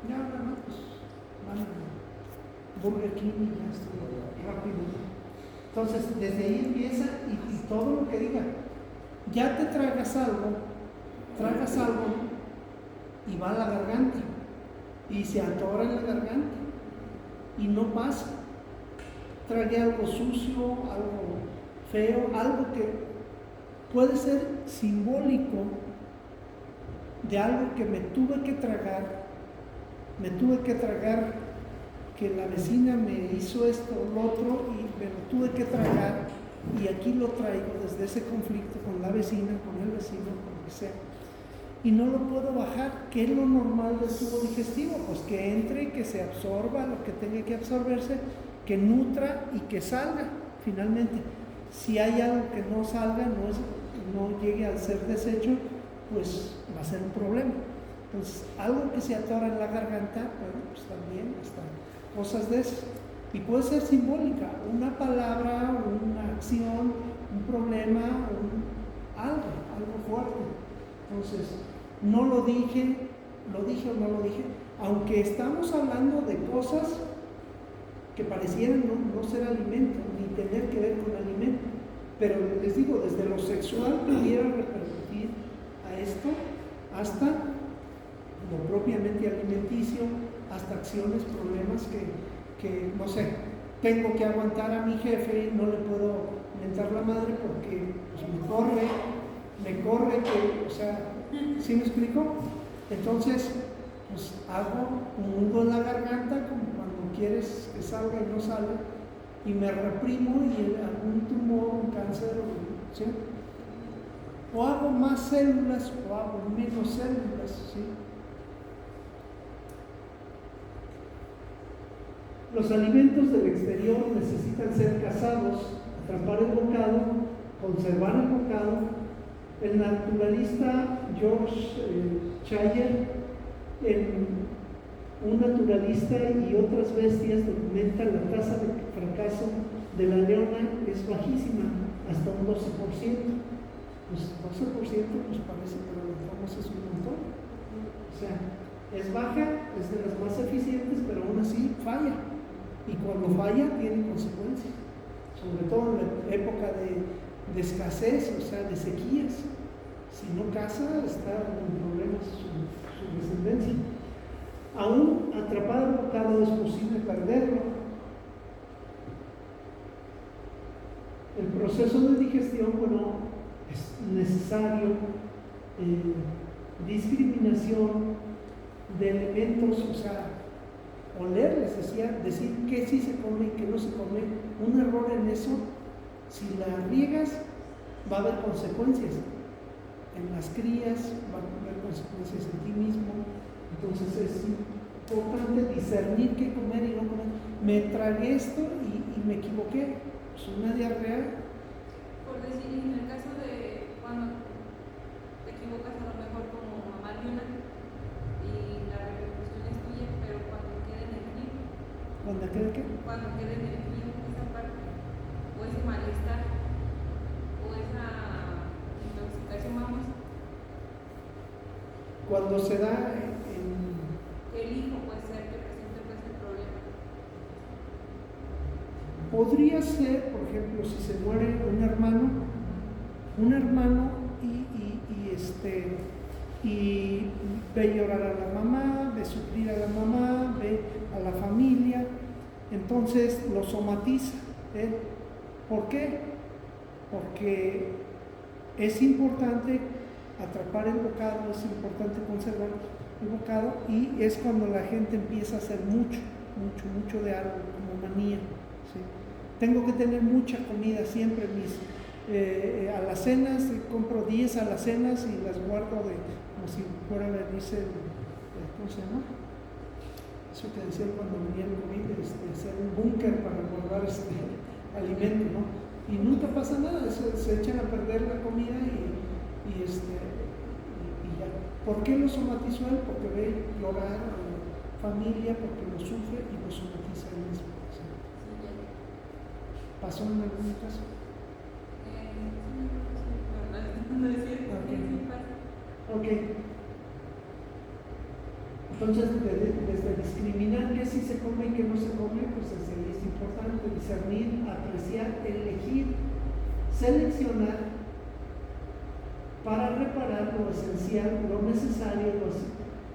Ya, nada, pues van a Burger King y ya está, rápido. Entonces, desde ahí empieza y todo lo que diga. Ya te tragas algo y va a la garganta y se atora en la garganta y no pasa. Tragué algo sucio, algo feo, algo que puede ser simbólico de algo que me tuve que tragar que la vecina me hizo esto o lo otro y me lo tuve que tragar, y aquí lo traigo desde ese conflicto con la vecina, con el vecino, con lo que sea, y no lo puedo bajar. ¿Qué es lo normal del tubo digestivo? Pues que entre, que se absorba lo que tenga que absorberse, que nutra y que salga finalmente. Si hay algo que no salga, no llegue a ser desecho, pues va a ser un problema. Entonces, algo que se atora en la garganta, bueno, pues también están cosas de eso. Y puede ser simbólica, una palabra, una acción, un problema, algo fuerte. Entonces, no lo dije o no lo dije, aunque estamos hablando de cosas que parecieran no ser alimento, ni tener que ver con alimento. Pero les digo, desde lo sexual pudiera repercutir a esto hasta lo propiamente alimenticio, hasta acciones, problemas que no sé, tengo que aguantar a mi jefe, no le puedo mentar la madre porque pues, me corre, que, o sea, ¿sí me explico? Entonces, pues hago un nudo en la garganta, como cuando quieres que salga y no sale, y me reprimo y algún tumor, un cáncer, ¿sí? O hago más células o hago menos células, ¿sí? Los alimentos del exterior necesitan ser cazados, atrapar el bocado, conservar el bocado. El naturalista George Chayer, un naturalista y otras bestias, documenta la tasa de fracaso de la leona es bajísima, hasta un 12%. Pues 12% pues parece que lo entramos es un montón. O sea, es baja, es de las más eficientes, pero aún así falla. Y cuando falla tiene consecuencias, sobre todo en la época de escasez, o sea, de sequías. Si no caza, está en problemas su descendencia. Aún atrapado el bocado es posible perderlo. El proceso de digestión, bueno, es necesario discriminación de elementos, o sea, oler, les decía, decir qué sí se come y qué no se come. Un error en eso, si la riegas, va a haber consecuencias. En las crías va a haber consecuencias en ti mismo. Entonces es importante discernir qué comer y no comer. Me tragué esto y me equivoqué. Pues una diarrea. Por decir, en el caso de cuando te equivocas a lo mejor como mamá de una y la repercusión es tuya, pero cuando quede en el clip, ¿Cuándo queda qué? cuando quede en el clip esa parte, o ese malestar, o esa intoxicación, vamos, Cuando se da el hijo puede ser que presente pues el problema. podría ser, por ejemplo, si se muere un hermano y ve llorar a la mamá, ve sufrir a la mamá, ve a la familia, entonces lo somatiza. ¿Por qué? Porque es importante atrapar el bocado, es importante conservar el bocado, y es cuando la gente empieza a hacer mucho de algo, como manía. ¿Sí? Tengo que tener mucha comida siempre. Mis alacenas, compro 10 alacenas y las guardo como si fuera, dice, ¿cómo se llama? Eso que decían cuando venía el COVID, hacer un búnker para guardar alimento, ¿no? Y nunca pasa nada, se echan a perder la comida y ya. ¿Por qué lo somatizó él? Porque ve llorar a la familia, porque lo sufre y lo somatiza él mismo. ¿Sí? ¿Pasó en algún caso? No es cierto. Ok. Entonces, desde discriminar qué sí se come y qué no se come, pues es importante discernir, apreciar, elegir, seleccionar para reparar lo esencial, lo necesario,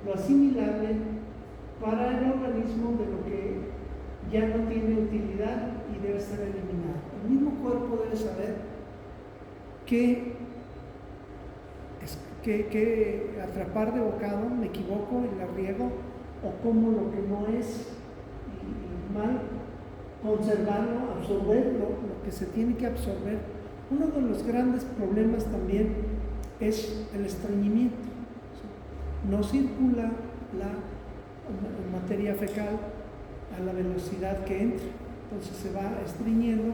lo asimilable para el organismo de lo que ya no tiene utilidad y debe ser eliminado. El mismo cuerpo debe saber que atrapar de bocado, me equivoco y la riego, o como lo que no es y mal, conservarlo, absorber lo que se tiene que absorber. Uno de los grandes problemas también es el estreñimiento. No circula la materia fecal a la velocidad que entra, entonces se va estreñiendo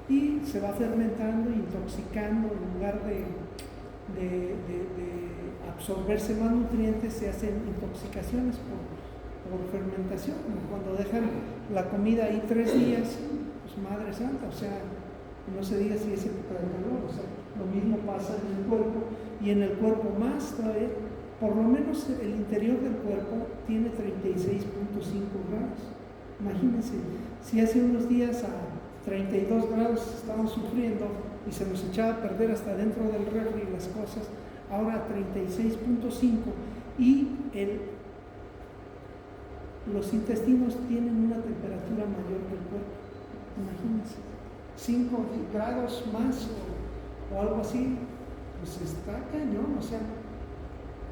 y se va fermentando, intoxicando. En lugar de absorberse más nutrientes, se hacen intoxicaciones por fermentación, como cuando dejan la comida ahí 3 días, pues madre santa, o sea, no se diga si es época de calor, o sea, lo mismo pasa en el cuerpo, y en el cuerpo más todavía. Por lo menos el interior del cuerpo tiene 36.5 grados. Imagínense, si hace unos días a 32 grados estábamos sufriendo y se nos echaba a perder hasta dentro del refri las cosas, ahora a 36.5, Y los intestinos tienen una temperatura mayor que el cuerpo, imagínense, 5 grados más o algo así, pues está cañón, o sea,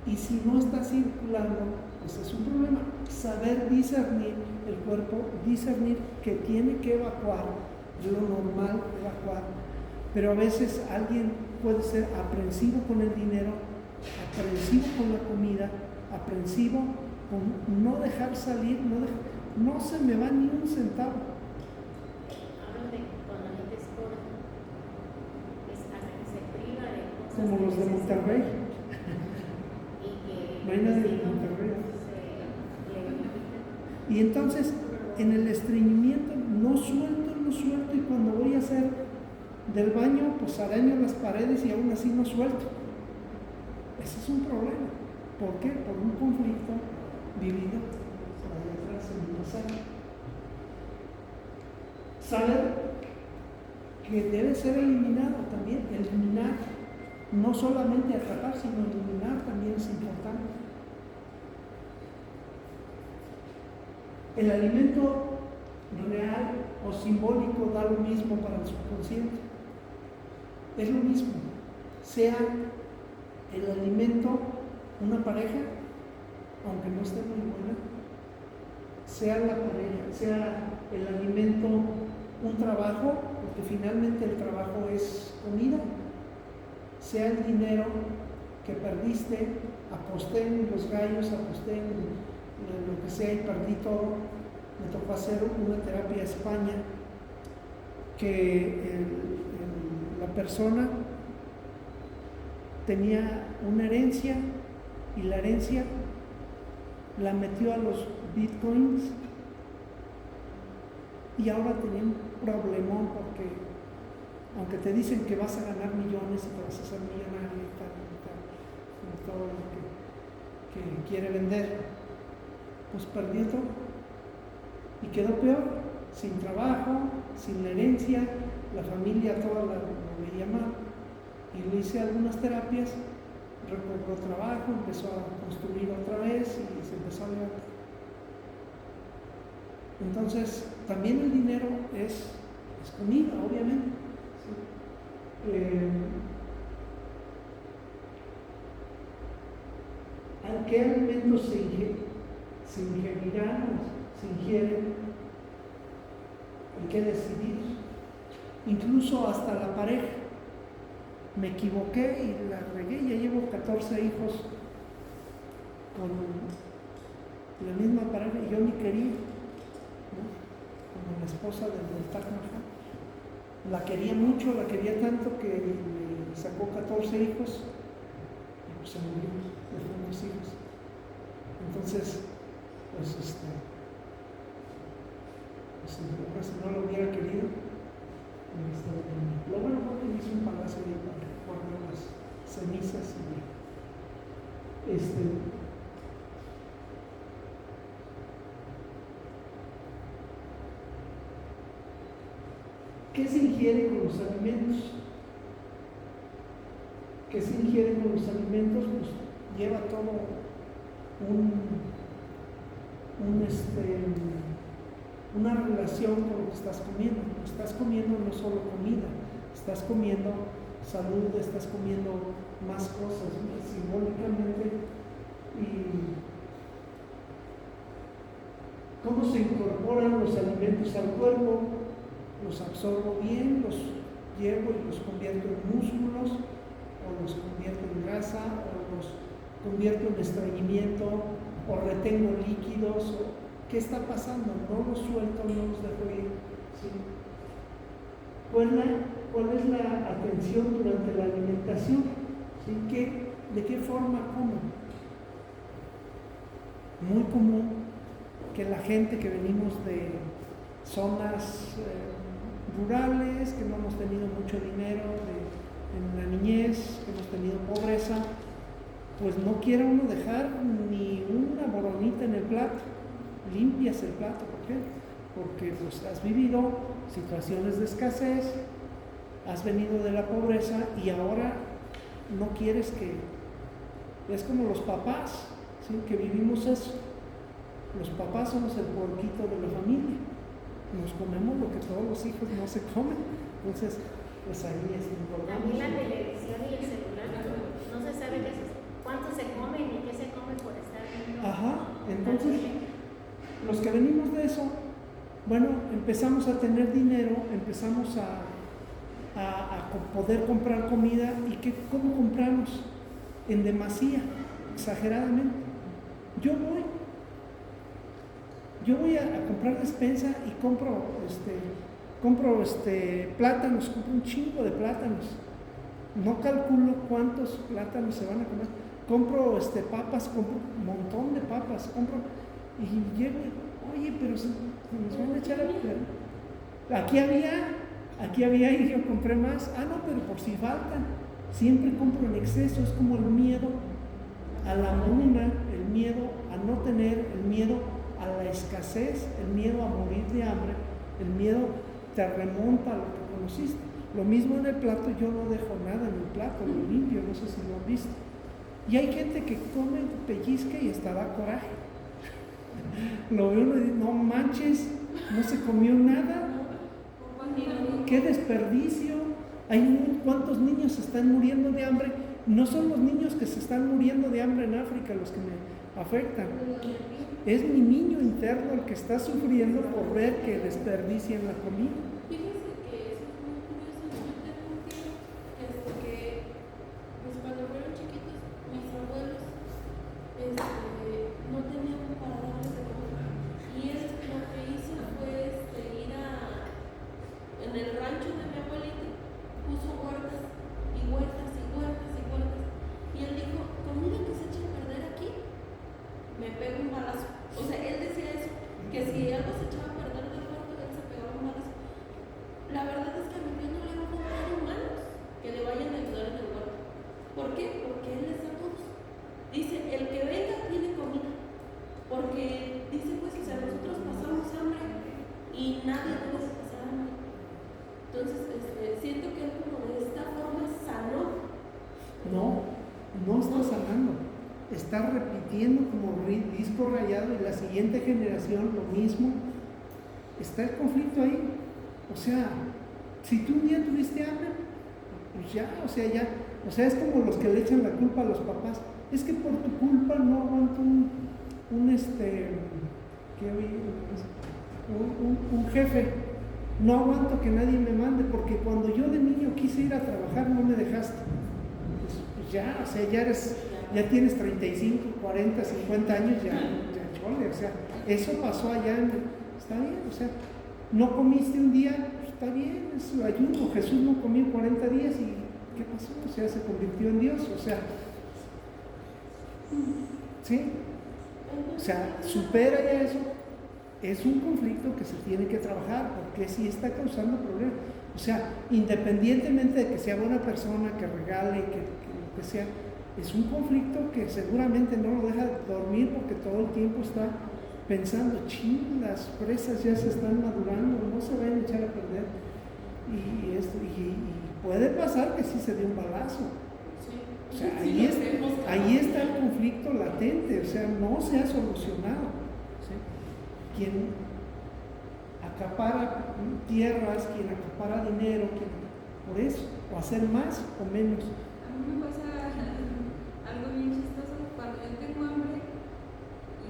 y si no está circulando, pues es un problema. Saber discernir el cuerpo, discernir que tiene que evacuar, de lo normal evacuar, pero a veces alguien puede ser aprensivo con el dinero, aprensivo con la comida, aprensivo con no dejar salir, no se me va ni un centavo. Hablo de cuando la gente es pobre, hasta que se priva de cosas. Como los de Monterrey. Y que No hay nadie de Monterrey. Y entonces, en el estreñimiento, no suelto, y cuando voy a hacer del baño, pues araño las paredes y aún así no suelto. Ese es un problema. ¿Por qué? Por un conflicto vivido por allá atrás en el pasado. Saber que debe ser eliminado también. Eliminar, no solamente atrapar, sino eliminar también es importante. El alimento real o simbólico da lo mismo para el subconsciente. Es lo mismo, sea el alimento una pareja, aunque no esté muy buena, sea la pareja, sea el alimento un trabajo, porque finalmente el trabajo es comida, sea el dinero que perdiste, aposté en los gallos, aposté en lo que sea y perdí todo. Me tocó hacer una terapia a España que la persona tenía una herencia y la herencia la metió a los bitcoins y ahora tenía un problemón porque aunque te dicen que vas a ganar millones y que vas a ser millonario y tal, y todo lo que quiere vender, pues perdió todo y quedó peor, sin trabajo, sin la herencia, la familia toda lo veía mal. Y le hice algunas terapias, recobró trabajo, empezó a construir otra vez y se empezó a levantar. Entonces, también el dinero es comida, obviamente. ¿Sí? ¿A qué alimentos se ingerirán o se ingieren? Hay que decidir. Incluso hasta la pareja. Me equivoqué y la regué, ya llevo 14 hijos con la misma pareja y yo ni quería, ¿no? Como la esposa del Taj Mahal. La quería mucho, la quería tanto que me sacó 14 hijos y pues se murió, dejó unos hijos. Entonces, pues si no lo hubiera querido, lo bueno fue que hice un palacio ahí para guardar las cenizas y ¿qué se ingiere con los alimentos? ¿Qué se ingiere con los alimentos? Pues lleva todo una relación con lo que estás comiendo. Estás comiendo no solo comida, estás comiendo salud, estás comiendo más cosas, ¿no? Simbólicamente. Y cómo se incorporan los alimentos al cuerpo, los absorbo bien, los llevo y los convierto en músculos, o los convierto en grasa, o los convierto en estreñimiento, o retengo líquidos. ¿Qué está pasando? No los suelto, no los dejo ir. ¿Sí? ¿Cuál es la atención durante la alimentación? ¿Sí? ¿De qué forma como? Muy común que la gente que venimos de zonas rurales, que no hemos tenido mucho dinero en la niñez, que hemos tenido pobreza, pues no quiere uno dejar ni una boronita en el plato. Limpias el plato, ¿por qué? Porque pues, has vivido situaciones de escasez, has venido de la pobreza y ahora no quieres que... Es como los papás, ¿sí? Que vivimos eso. Los papás somos el porquito de la familia. Nos comemos lo que todos los hijos no se comen. Entonces, pues ahí es importante. También la televisión y el celular, no se sabe cuánto se comen y qué se come por estar viendo. Ajá, entonces, los que venimos de eso, bueno, empezamos a tener dinero, empezamos a poder comprar comida. ¿Y cómo compramos? En demasía, exageradamente. Yo voy a comprar despensa y compro plátanos, compro un chingo de plátanos. No calculo cuántos plátanos se van a comer. Compro papas, compro un montón de papas, y llego, oye, pero se nos van a echar a perder. Aquí había y yo compré más. Ah, no, pero por si faltan. Siempre compro en exceso, es como el miedo a la hambruna, el miedo a no tener, el miedo a la escasez, el miedo a morir de hambre, el miedo te remonta a lo que conociste. Lo mismo en el plato, yo no dejo nada en el plato, lo limpio, no sé si lo han visto. Y hay gente que come, pellizca y hasta da coraje. Lo veo y digo, no manches, no se comió nada. ¡Qué desperdicio! ¿Cuántos niños se están muriendo de hambre? No son los niños que se están muriendo de hambre en África los que me afectan. Es mi niño interno el que está sufriendo por ver que desperdician la comida. Fíjense que eso es muy curioso. Yo tengo un tío que pues cuando fueron chiquitos, mis abuelos no tenían para darles de comer. Y él lo que hizo fue ir en el rancho de mi abuelita, puso huertas y huertas y huertas y huertas. Y él dijo, comida que se echa a perder aquí, me pego un balazo. O sea, él decía eso, que si algo se echaba a perder del huerto, él se pegaba un balazo. La verdad es que a mi tío no le va a faltar humanos que le vayan a ayudar en el huerto. ¿Por qué? Porque él les da a todos. Dice, el que venga tiene comida. Porque dice, pues, o sea, nosotros pasamos hambre y nadie debe pasar hambre. Entonces, siento que él como de esta forma sanó. No está sanando. Está repitiendo como disco rayado y la siguiente generación lo mismo. Está el conflicto ahí. O sea, si tú un día tuviste hambre, pues ya, o sea, es como los que le echan la culpa a los papás. Es que por tu culpa no aguanto un jefe. No aguanto que nadie me mande, porque cuando yo de niño quise ir a trabajar no me dejaste. Pues ya, o sea, ya tienes 35, 40, 50 años, ya chole, o sea, eso pasó allá, está bien, o sea, no comiste un día, pues está bien, es ayuno. Jesús no comió 40 días y ¿qué pasó? O sea, se convirtió en Dios, o sea, ¿sí? O sea, supera ya eso. Es un conflicto que se tiene que trabajar porque sí está causando problemas. O sea, independientemente de que sea buena persona, que regale, que sea, es un conflicto que seguramente no lo deja dormir porque todo el tiempo está pensando, ching, las fresas ya se están madurando, no se vayan a echar a perder. Y puede pasar que sí se dé un balazo. O sea, ahí está el conflicto latente, o sea, no se ha solucionado. ¿Sí? Quien acapara tierras, quien acapara dinero, por eso, o hacer más o menos. A mí me pasa algo bien chistoso cuando yo tengo hambre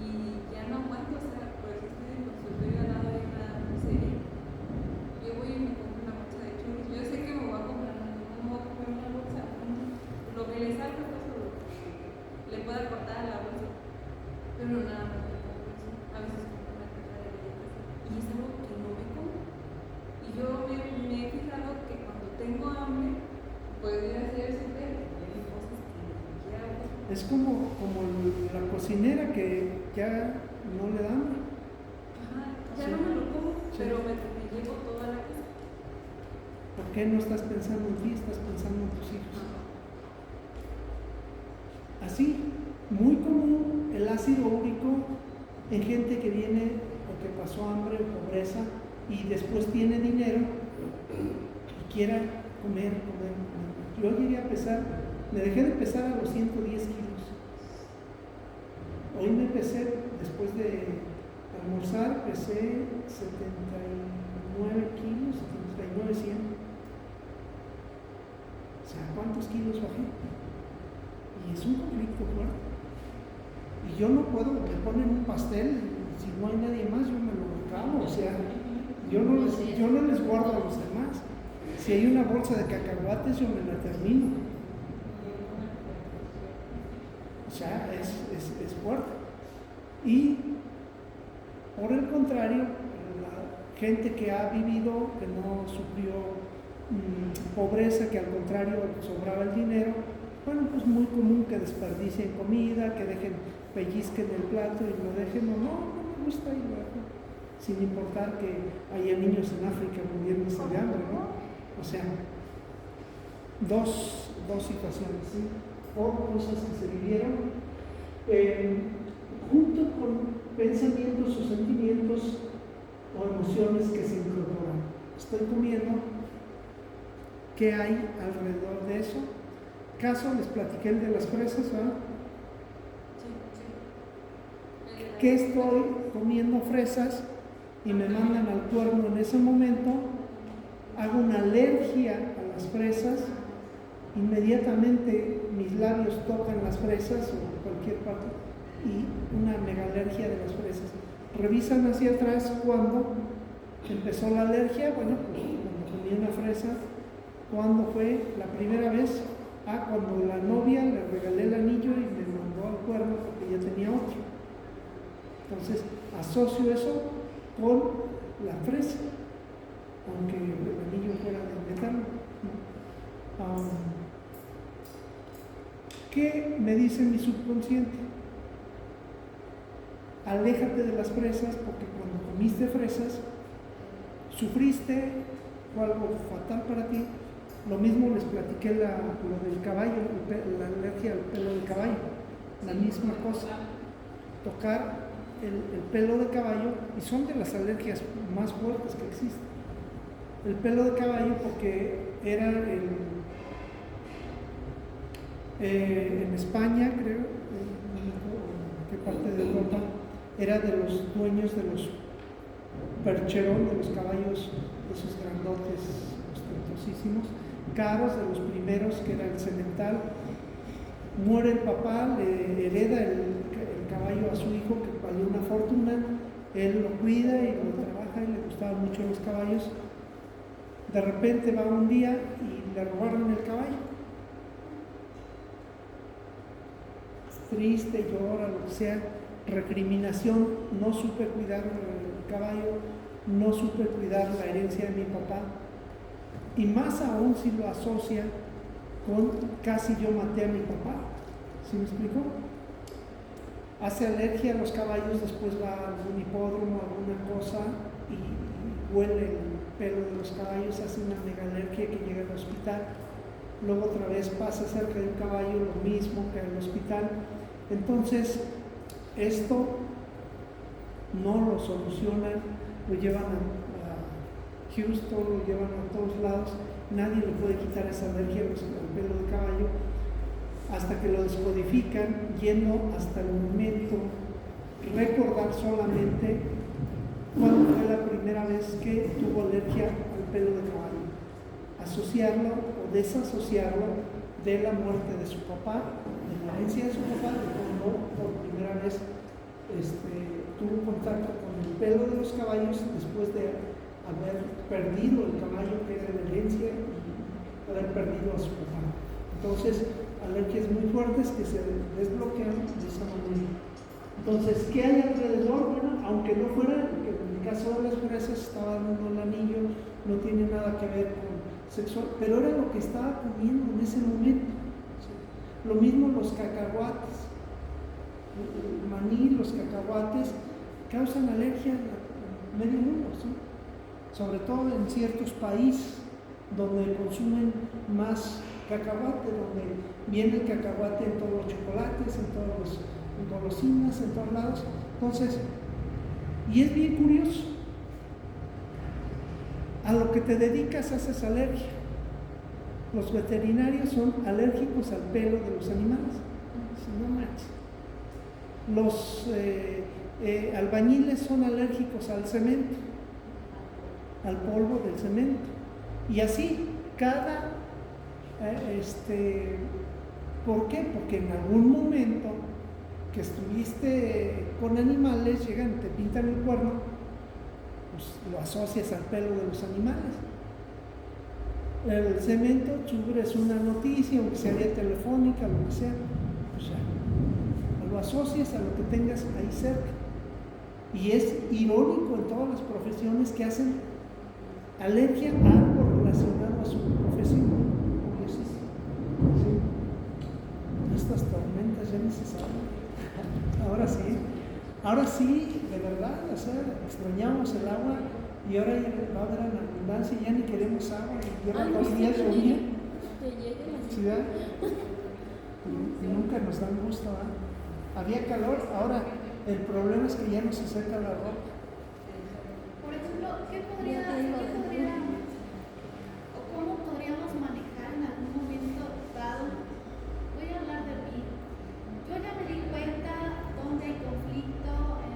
y ya no aguanto, o sea, por eso estoy en consultorio al lado de una serie. Yo voy y me compro una bolsa de churros. Yo sé que me voy a comprar, no voy a comprar una bolsa, lo que le salga, pues, o lo que le pueda cortar a la bolsa, pero nada más me compro eso. A veces compro una caja de galletas y es algo que no me como. Y yo me he fijado que cuando tengo hambre puedo ir a hacer el súper y hay cosas que ni siquiera hago. Es como la cocinera que ya no le da hambre. Ajá, ya Sí. no me lo como, Sí. pero me llevo toda la casa. ¿Por qué no estás pensando en ti, estás pensando en tus hijos? Así, muy común el ácido úrico en gente que viene o que pasó hambre o pobreza y después tiene dinero y quiera comer. Yo llegué a pesar, me dejé de pesar a los 110 kilos. Hoy me pesé, después de almorzar, pesé 79 kilos, 79, 100. O sea, ¿cuántos kilos bajé? Y es un conflicto fuerte. Y yo no puedo, me ponen un pastel, si no hay nadie más, yo me lo acabo. O sea, yo no les guardo a los demás. Si hay una bolsa de cacahuates, yo me la termino. O sea, es fuerte. Y por el contrario, la gente que ha vivido, que no sufrió pobreza, que al contrario sobraba el dinero, bueno, pues muy común que desperdicien comida, que pellizquen el plato y lo dejen, no me gusta y lo dejo, sin importar que haya niños en África muriéndose de hambre, ¿no? O sea, dos situaciones, ¿sí? O cosas que se vivieron junto con pensamientos o sentimientos o emociones que se incorporan. Estoy comiendo, ¿qué hay alrededor de eso? Caso, les platiqué el de las fresas, ¿verdad? ¿Qué estoy comiendo fresas y me mandan al cuerno en ese momento? Hago una alergia a las fresas, inmediatamente mis labios tocan las fresas o cualquier parte y una mega alergia de las fresas. Revisan hacia atrás cuando empezó la alergia, bueno, pues cuando comí una fresa, ¿cuándo fue la primera vez? Cuando la novia le regalé el anillo y me mandó al cuerno porque ya tenía otro. Entonces asocio eso con la fresa, aunque el anillo fuera de metal. ¿Qué me dice mi subconsciente? Aléjate de las fresas porque cuando comiste fresas sufriste, fue algo fatal para ti. Lo mismo les platiqué lo del caballo, la alergia al pelo del caballo, la misma cosa. Tocar el pelo de caballo, y son de las alergias más fuertes que existen. El pelo de caballo porque era en España, creo, en qué parte de Europa, era de los dueños de los percherón, de los caballos, esos grandotes, ostentosísimos, caros, de los primeros, que era el semental. Muere el papá, le hereda el caballo a su hijo, que valió una fortuna, él lo cuida y lo trabaja y le gustaban mucho los caballos. De repente va un día y le robaron el caballo. Triste, llora, lo que sea, recriminación, no supe cuidar el caballo, no supe cuidar la herencia de mi papá, y más aún si lo asocia con casi yo maté a mi papá. ¿Sí me explico? Hace alergia a los caballos, después va a algún hipódromo, alguna cosa, y huele el pelo de los caballos, hace una mega alergia que llega al hospital. Luego otra vez pasa cerca de un caballo, lo mismo que al hospital. Entonces, esto no lo solucionan, lo llevan a Houston, lo llevan a todos lados, nadie le puede quitar esa alergia al pelo de caballo, hasta que lo descodifican, yendo hasta el momento, recordar solamente cuándo fue la primera vez que tuvo alergia al pelo de caballo, asociarlo o desasociarlo de la muerte de su papá, de la herencia de su papá, de cuando por primera vez tuvo contacto con el pelo de los caballos después de haber perdido el caballo que era la herencia y haber perdido a su papá. Entonces, alergias muy fuertes que se desbloquean de esa manera. Entonces, ¿qué hay alrededor? Bueno, aunque no fuera, que en el caso de las fresas estaba dando el anillo, no tiene nada que ver con sexual, pero era lo que estaba comiendo en ese momento. ¿Sí? Lo mismo los cacahuates, el maní, los cacahuates causan alergia a medio mundo, ¿sí? Sobre todo en ciertos países donde consumen más cacahuate, donde viene el cacahuate en todos los chocolates, en todas las golosinas, en todos lados. Entonces, y es bien curioso, a lo que te dedicas haces alergia. Los veterinarios son alérgicos al pelo de los animales. Si no manches. Los albañiles son alérgicos al cemento, al polvo del cemento. Y así, ¿por qué? Porque en algún momento que estuviste con animales, llegan, te pintan el cuerno, pues lo asocias al pelo de los animales. El cemento, es una noticia, aunque sea vía telefónica, lo que sea, pues ya, lo asocias a lo que tengas ahí cerca. Y es irónico en todas las profesiones que hacen alergia a algo relacionado a su profesión. Sí. Estas tormentas ya ni se saben. Ahora sí, de verdad, o sea, extrañamos el agua y ahora ya va a haber en abundancia y ya ni queremos agua. Y lleva 2 días llovía. ¿Sí, verdad? Y nunca nos dan gusto, ¿eh? Había calor, ahora el problema es que ya no se seca la ropa. Por ejemplo, cómo podríamos manejar en algún momento dado? Voy a hablar de mí. Yo ya me di cuenta dónde hay conflicto en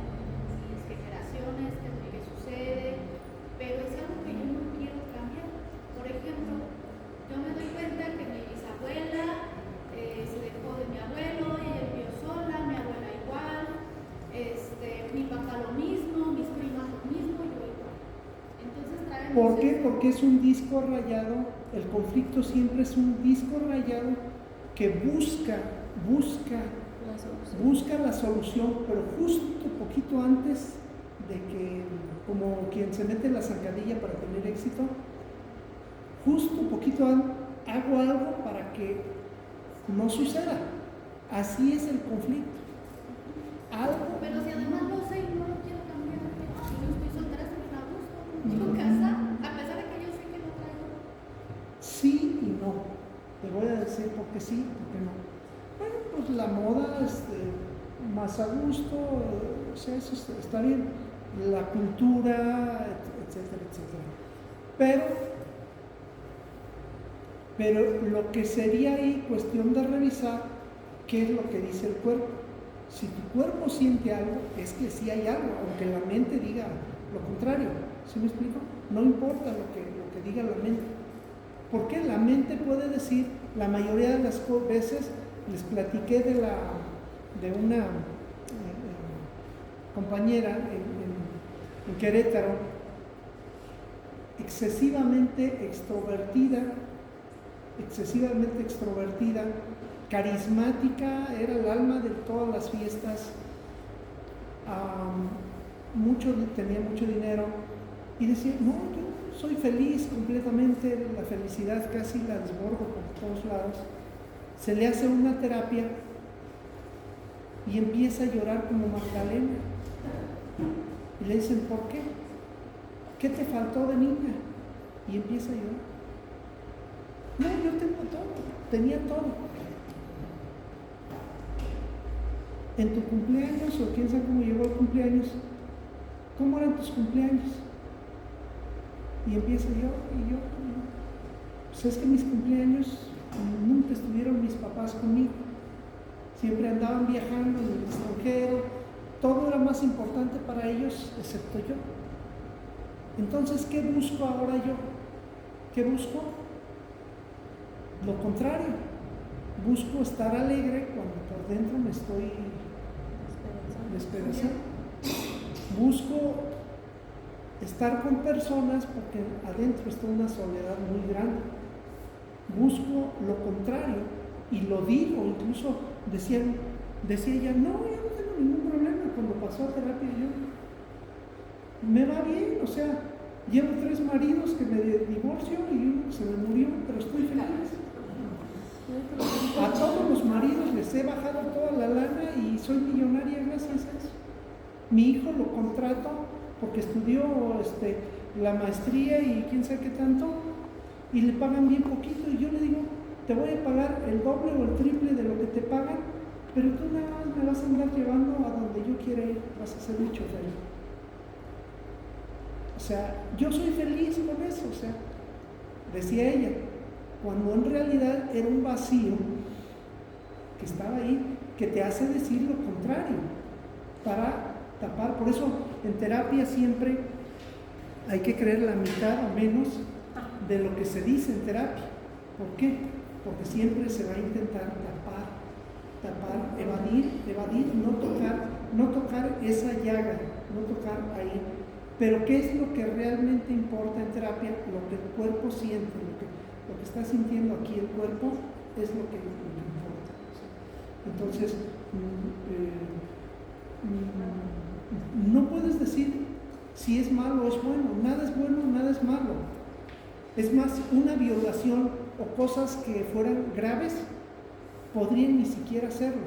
mis generaciones, qué es lo que sucede, pero es algo que yo no quiero cambiar. Por ejemplo, yo me doy cuenta que mi bisabuela se dejó de mi abuelo y ella vivió sola, mi abuela igual, mi papá lo mismo, mis primas lo mismo, yo igual. Entonces traemos. ¿Por qué? Porque es un disco rayado, el conflicto siempre es un disco rayado que busca la solución, pero justo poquito antes de que, como quien se mete la zancadilla para tener éxito, justo poquito antes hago algo para que no suceda. Así es el conflicto. Algo. Pero si además lo sé y no lo quiero cambiar, yo estoy soltera, estoy a gusto, digo casa, a pesar de que yo sé que lo traigo. Sí y no. Te voy a decir por qué sí, por qué no. Bueno, pues la moda, más a gusto, o sea, eso está bien. La cultura, etcétera, etcétera. Pero lo que sería ahí cuestión de revisar qué es lo que dice el cuerpo. Si tu cuerpo siente algo, es que sí hay algo, aunque la mente diga lo contrario. ¿Sí me explico? No importa lo que diga la mente. Porque la mente puede decir, la mayoría de las veces, les platiqué de una compañera en Querétaro, excesivamente extrovertida, carismática, era el alma de todas las fiestas, tenía mucho dinero y decía, no, yo soy feliz completamente, la felicidad casi la desbordo por todos lados. Se le hace una terapia y empieza a llorar como Magdalena. Y le dicen, ¿por qué? ¿Qué te faltó de niña? Y empieza a llorar. No, yo tengo todo, tenía todo. En tu cumpleaños, o quién sabe cómo llegó el cumpleaños, ¿cómo eran tus cumpleaños? Y empieza yo. Pues es que mis cumpleaños nunca estuvieron mis papás conmigo. Siempre andaban viajando en el extranjero, todo era más importante para ellos, excepto yo. Entonces, ¿qué busco ahora yo? ¿Qué busco? Lo contrario. Busco estar alegre cuando por dentro me estoy despedazando. Busco estar con personas porque adentro está una soledad muy grande. Busco lo contrario y lo digo, incluso decía ella, no, yo no tengo ningún problema. Cuando pasó a terapia yo, me va bien, o sea, llevo 3 maridos que me divorcio y uno que se me murió, pero estoy feliz. A todos los maridos les he bajado toda la lana y soy millonaria gracias a eso. Mi hijo lo contrato porque estudió la maestría y quién sabe qué tanto, y le pagan bien poquito, y yo le digo, te voy a pagar el doble o el triple de lo que te pagan, pero tú nada más me vas a andar llevando a donde yo quiera ir, vas a ser mi chofer. O sea, yo soy feliz con eso, o sea, decía ella, cuando en realidad era un vacío que estaba ahí, que te hace decir lo contrario. para tapar. Por eso en terapia siempre hay que creer la mitad o menos de lo que se dice en terapia. ¿Por qué? Porque siempre se va a intentar tapar, evadir, no tocar esa llaga, no tocar ahí. Pero ¿qué es lo que realmente importa en terapia? Lo que el cuerpo siente, lo que está sintiendo aquí el cuerpo es lo que importa. Entonces, no puedes decir si es malo o es bueno. Nada es bueno, nada es malo. Es más, una violación o cosas que fueran graves podrían ni siquiera hacerlo.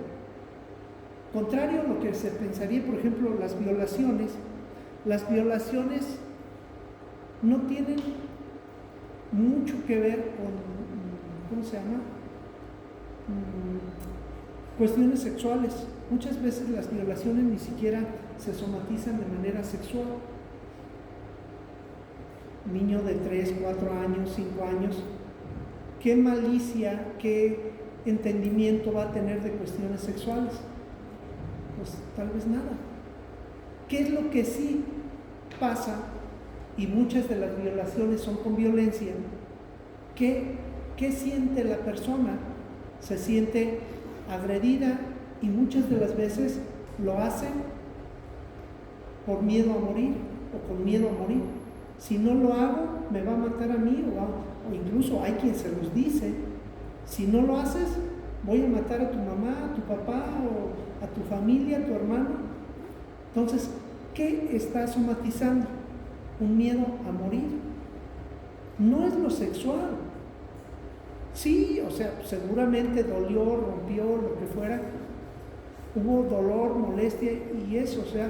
Contrario a lo que se pensaría, por ejemplo, las violaciones no tienen mucho que ver con, ¿cómo se llama? Cuestiones sexuales. Muchas veces las violaciones ni siquiera se somatizan de manera sexual. Niño de 3, 4 años, 5 años, ¿qué malicia, qué entendimiento va a tener de cuestiones sexuales? Pues tal vez nada. ¿Qué es lo que sí pasa? Y muchas de las violaciones son con violencia. ¿Qué siente la persona? Se siente agredida y muchas de las veces lo hacen por miedo a morir o con miedo a morir. Si no lo hago, me va a matar a mí, o incluso hay quien se los dice: si no lo haces, voy a matar a tu mamá, a tu papá, o a tu familia, a tu hermano. Entonces, ¿qué está somatizando? Un miedo a morir. No es lo sexual. Sí, o sea, seguramente dolió, rompió, lo que fuera, hubo dolor, molestia y eso, o sea,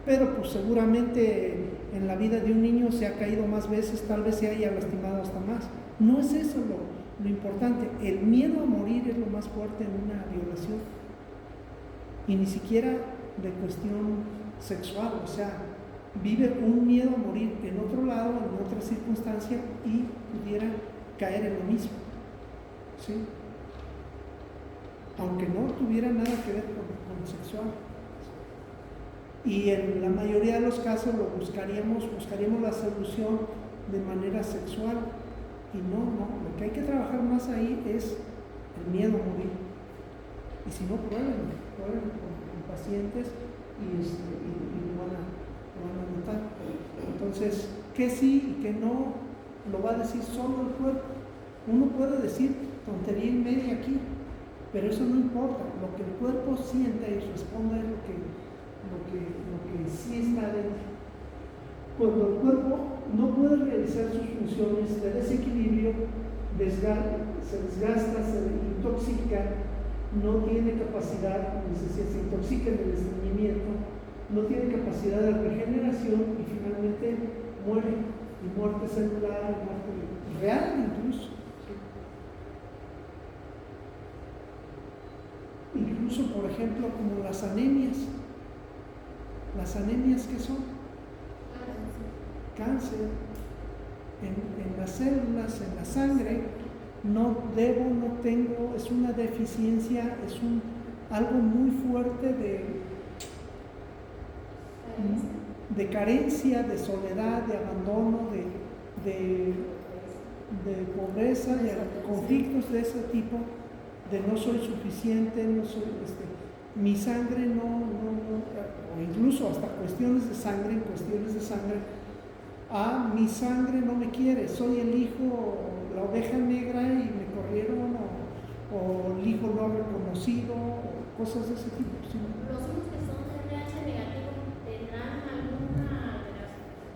pero pues seguramente en la vida de un niño se ha caído más veces, tal vez se haya lastimado hasta más. No es eso lo importante. El miedo a morir es lo más fuerte en una violación. Y ni siquiera de cuestión sexual, o sea, vive un miedo a morir en otro lado, en otra circunstancia, y pudiera caer en lo mismo. ¿Sí? Aunque no tuviera nada que ver con sexual. Y en la mayoría de los casos buscaríamos la solución de manera sexual. Y no, lo que hay que trabajar más ahí es el miedo a morir. Y si no, prueben con pacientes y lo van a notar. Entonces, ¿qué sí y qué no? Lo va a decir solo el cuerpo. Uno puede decir tontería y media aquí, pero eso no importa. Lo que el cuerpo sienta y responda es lo que sí está dentro. Cuando el cuerpo no puede realizar sus funciones de desequilibrio, se desgasta, se intoxica, no tiene capacidad, se intoxica en el estreñimiento, no tiene capacidad de regeneración y finalmente muere, y muerte celular, muerte real incluso. Incluso, por ejemplo, como las anemias. ¿Las anemias qué son? Cáncer. En las células, en la sangre, no tengo, es una deficiencia, es algo muy fuerte de carencia, de soledad, de abandono, de pobreza, de conflictos de ese tipo, de no soy suficiente, no soy, mi sangre no, o incluso hasta cuestiones de sangre, mi sangre no me quiere, soy el hijo, la oveja negra y me corrieron, o el hijo no reconocido, o cosas de ese tipo. ¿Sí? Los hijos que son de RH negativo tendrán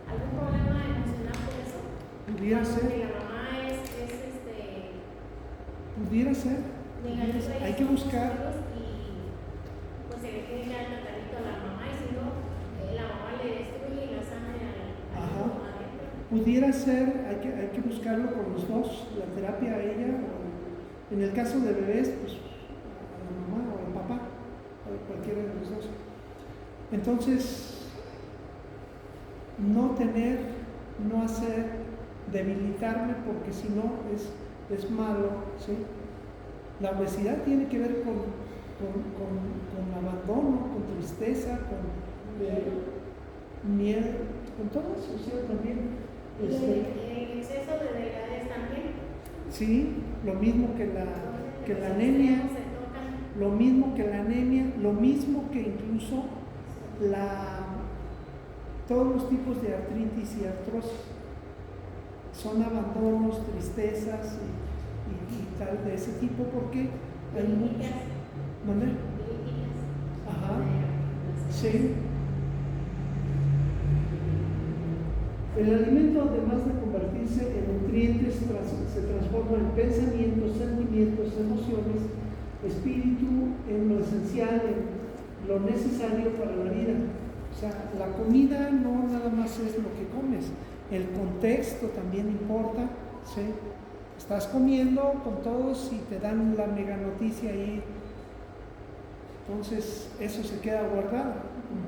algún problema emocional por eso. Pudiera ser. Porque la mamá es Pudiera ser. Hay que buscar. Y pues se le tiene que dar el tratamiento a la mamá, y si no, la mamá le destruye la sangre al hijo adentro. Pudiera ser, hay que buscarlo con los dos, la terapia a ella, o en el caso de bebés, pues a la mamá o al papá, o cualquiera de los dos. Entonces, no hacer, debilitarme, porque si no es malo, ¿sí? La obesidad tiene que ver con abandono, con tristeza, con miedo, con todo eso, o sea, también. El exceso de delgadez también. Sí, lo mismo que la anemia, lo mismo que la anemia, lo mismo que incluso todos los tipos de artritis y artrosis. Son abandonos, tristezas y tal de ese tipo, porque hay muchos. ¿Dónde? Ajá. Sí. El alimento, además de convertirse en nutrientes, se transforma en pensamientos, sentimientos, emociones, espíritu, en lo esencial, en lo necesario para la vida. O sea, la comida no nada más es lo que comes, el contexto también importa, ¿sí? Estás comiendo con todos y te dan la mega noticia ahí, entonces eso se queda guardado,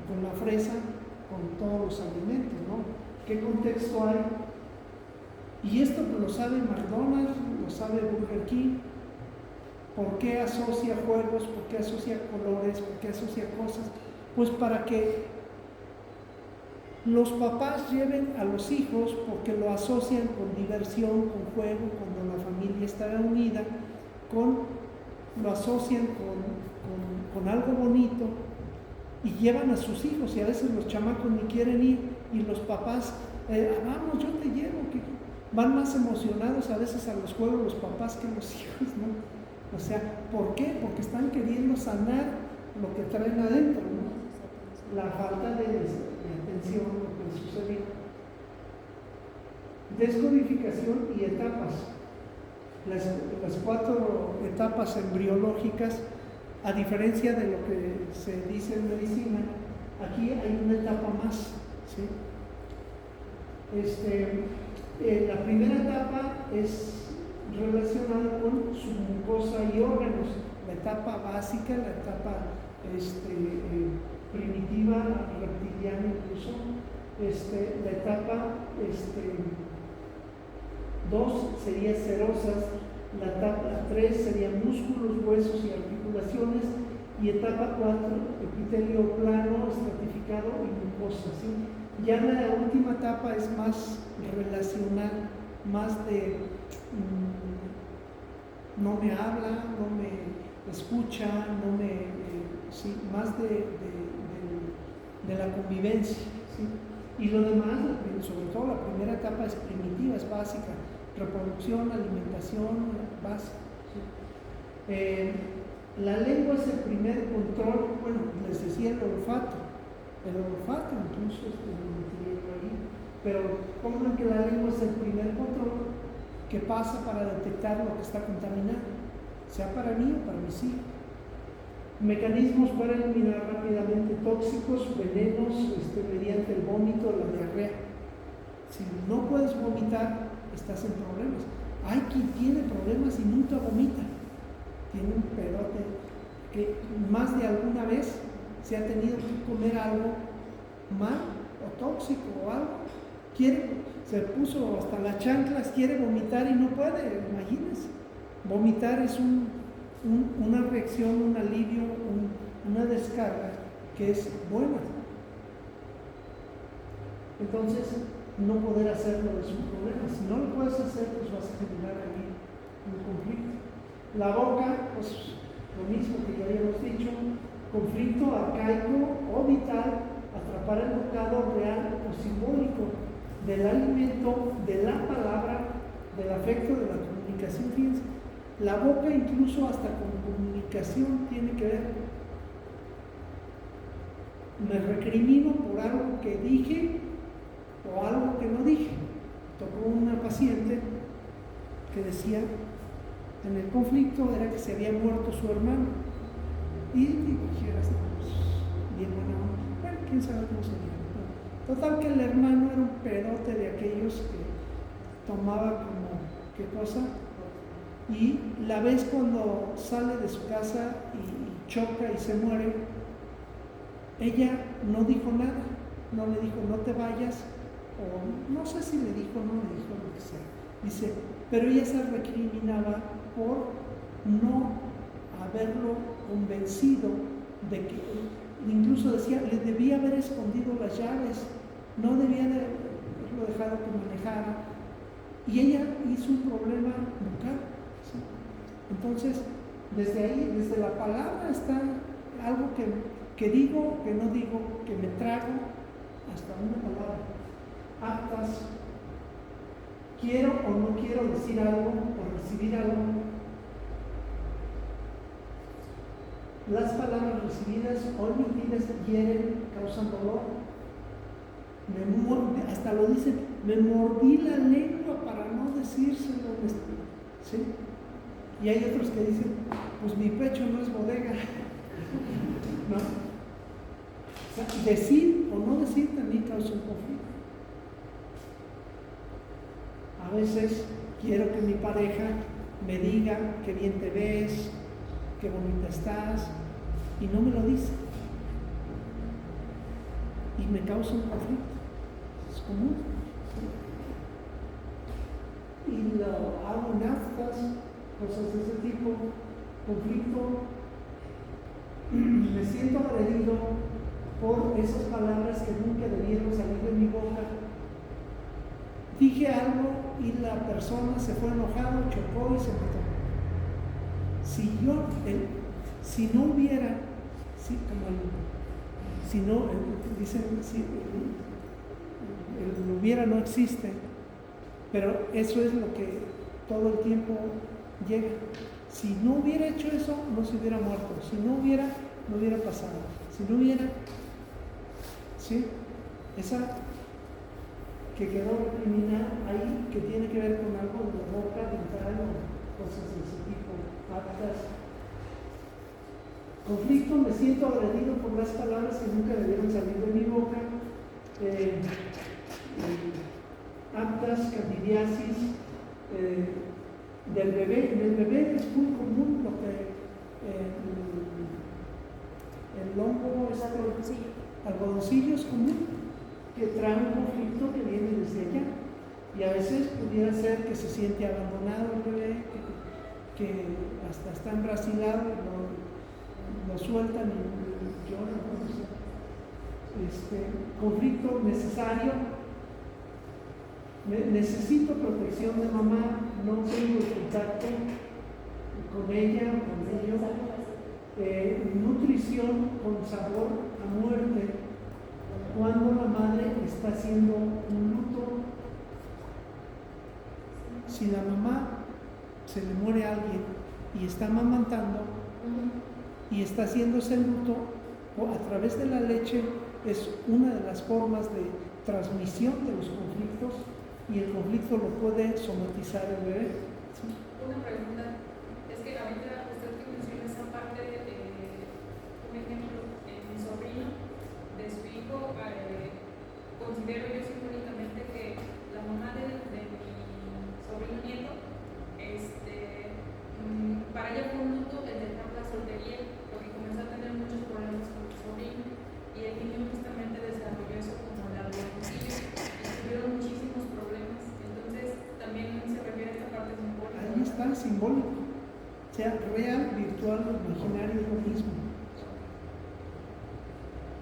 con la fresa, con todos los alimentos, ¿no? ¿Qué contexto hay? Y esto pues lo sabe McDonald's, lo sabe Burger King. ¿Por qué asocia juegos? ¿Por qué asocia colores? ¿Por qué asocia cosas? Pues para que los papás lleven a los hijos, porque lo asocian con diversión, con juego, cuando la familia está unida, lo asocian con algo bonito y llevan a sus hijos, y a veces los chamacos ni quieren ir y los papás, vamos, yo te llevo, que van más emocionados a veces a los juegos los papás que los hijos, ¿no? O sea, ¿por qué? Porque están queriendo sanar lo que traen adentro, ¿no? La falta de atención, lo que sucedió. Descodificación y etapas. Las 4 etapas embriológicas, a diferencia de lo que se dice en medicina, aquí hay una etapa más, ¿sí? La primera etapa es relacionada con su mucosa y órganos, la etapa básica, la etapa primitiva, reptiliana incluso, la etapa 2 sería serosas, la etapa 3 sería músculos, huesos y articulaciones, y etapa 4, epitelio plano, estratificado y mucosa, ¿sí? Ya la última etapa es más relacional, más de no me habla, no me escucha, sí, más de la convivencia, ¿sí? Y lo demás, sobre todo la primera etapa es primitiva, es básica, reproducción, alimentación, básica, ¿sí? La lengua es el primer control, bueno, les decía el olfato incluso ahí, pero pongan que la lengua es el primer control que pasa para detectar lo que está contaminado, sea para mí o para mis hijos. Mecanismos para eliminar rápidamente tóxicos, venenos, mediante el vómito, la diarrea. Si no puedes vomitar, estás en problemas. Hay quien tiene problemas y nunca vomita. Tiene un pedote que más de alguna vez se ha tenido que comer algo mal o tóxico o algo. Se puso hasta las chanclas, quiere vomitar y no puede, imagínense. Vomitar es una reacción, un alivio, una descarga que es buena. Entonces, no poder hacerlo es un problema. Si no lo puedes hacer, pues vas a generar ahí un conflicto. La boca, pues lo mismo que ya habíamos dicho, conflicto arcaico o vital, atrapar el bocado real o simbólico del alimento, de la palabra, del afecto, de la comunicación. Fíjense, la boca incluso hasta con comunicación tiene que ver. Me recrimino por algo que dije o algo que no dije. Tocó una paciente que decía, en el conflicto era que se había muerto su hermano. Y dijeras, bien buena onda. Bueno, quién sabe cómo se llama. Total que el hermano era un pedote de aquellos que tomaba como, ¿qué cosa? Y la vez cuando sale de su casa y choca y se muere, ella no dijo nada, no le dijo no te vayas, o no sé si le dijo, no le dijo lo que sea. Dice, pero ella se recriminaba por no haberlo convencido de que, incluso decía, le debía haber escondido las llaves, no debía de haberlo dejado que manejara, y ella hizo un problema local, ¿sí? Entonces, desde ahí, desde la palabra está algo que digo, que no digo, que me trago, hasta una palabra, actas, quiero o no quiero decir algo o recibir algo. Las palabras recibidas o emitidas hieren, causan dolor. Hasta lo dice, me mordí la lengua para no decírselo, ¿sí? Y hay otros que dicen, pues mi pecho no es bodega, ¿no? O sea, decir o no decir también causa un conflicto. A veces quiero que mi pareja me diga qué bien te ves, qué bonita estás, y no me lo dice. Y me causa un conflicto. Es común. Y lo hago en actas, cosas de ese tipo, conflicto. Me siento agredido por esas palabras que nunca debieron salir de mi boca. Dije algo y la persona se fue enojado, chocó y se mató. Si no hubiera, dicen, el hubiera no existe, pero eso es lo que todo el tiempo llega. Si no hubiera hecho eso, no se hubiera muerto. Si no hubiera, no hubiera pasado. Si no hubiera, ¿sí? Esa que quedó recriminada ahí, que tiene que ver con algo de la boca, dental o cosas de ese tipo, actas. Conflicto, me siento agredido por las palabras que nunca debieron salir de mi boca. Actas, candidiasis, del bebé. En el bebé es muy común lo que el hongo, algodoncillo es común, que trae un conflicto que viene desde allá. Y a veces pudiera ser que se siente abandonado el bebé, que hasta está embrasilado, lo sueltan y lloran. Conflicto necesario. Necesito protección de mamá, no tengo contacto con ella, con ellos. Nutrición con sabor a muerte, cuando la madre está haciendo un luto. Si la mamá se le muere a alguien y está amamantando y está haciendo ese luto, o a través de la leche, es una de las formas de transmisión de los conflictos, y el conflicto lo puede somatizar el bebé. ¿Sí? Una pregunta, es que ahorita usted que menciona esa parte, un ejemplo, mi sobrino, de su hijo, considero yo simbólicamente que la mamá de mi sobrino nieto, para ella fue un luto el dejar la soltería, porque comenzó a tener muchos problemas con su sobrino, y el niño justamente desarrolló eso como el algodoncillo, y tuvieron muchísimos problemas. Entonces también se refiere a esta parte simbólica. Ahí está simbólico, o sea, real, virtual, imaginario, es lo mismo.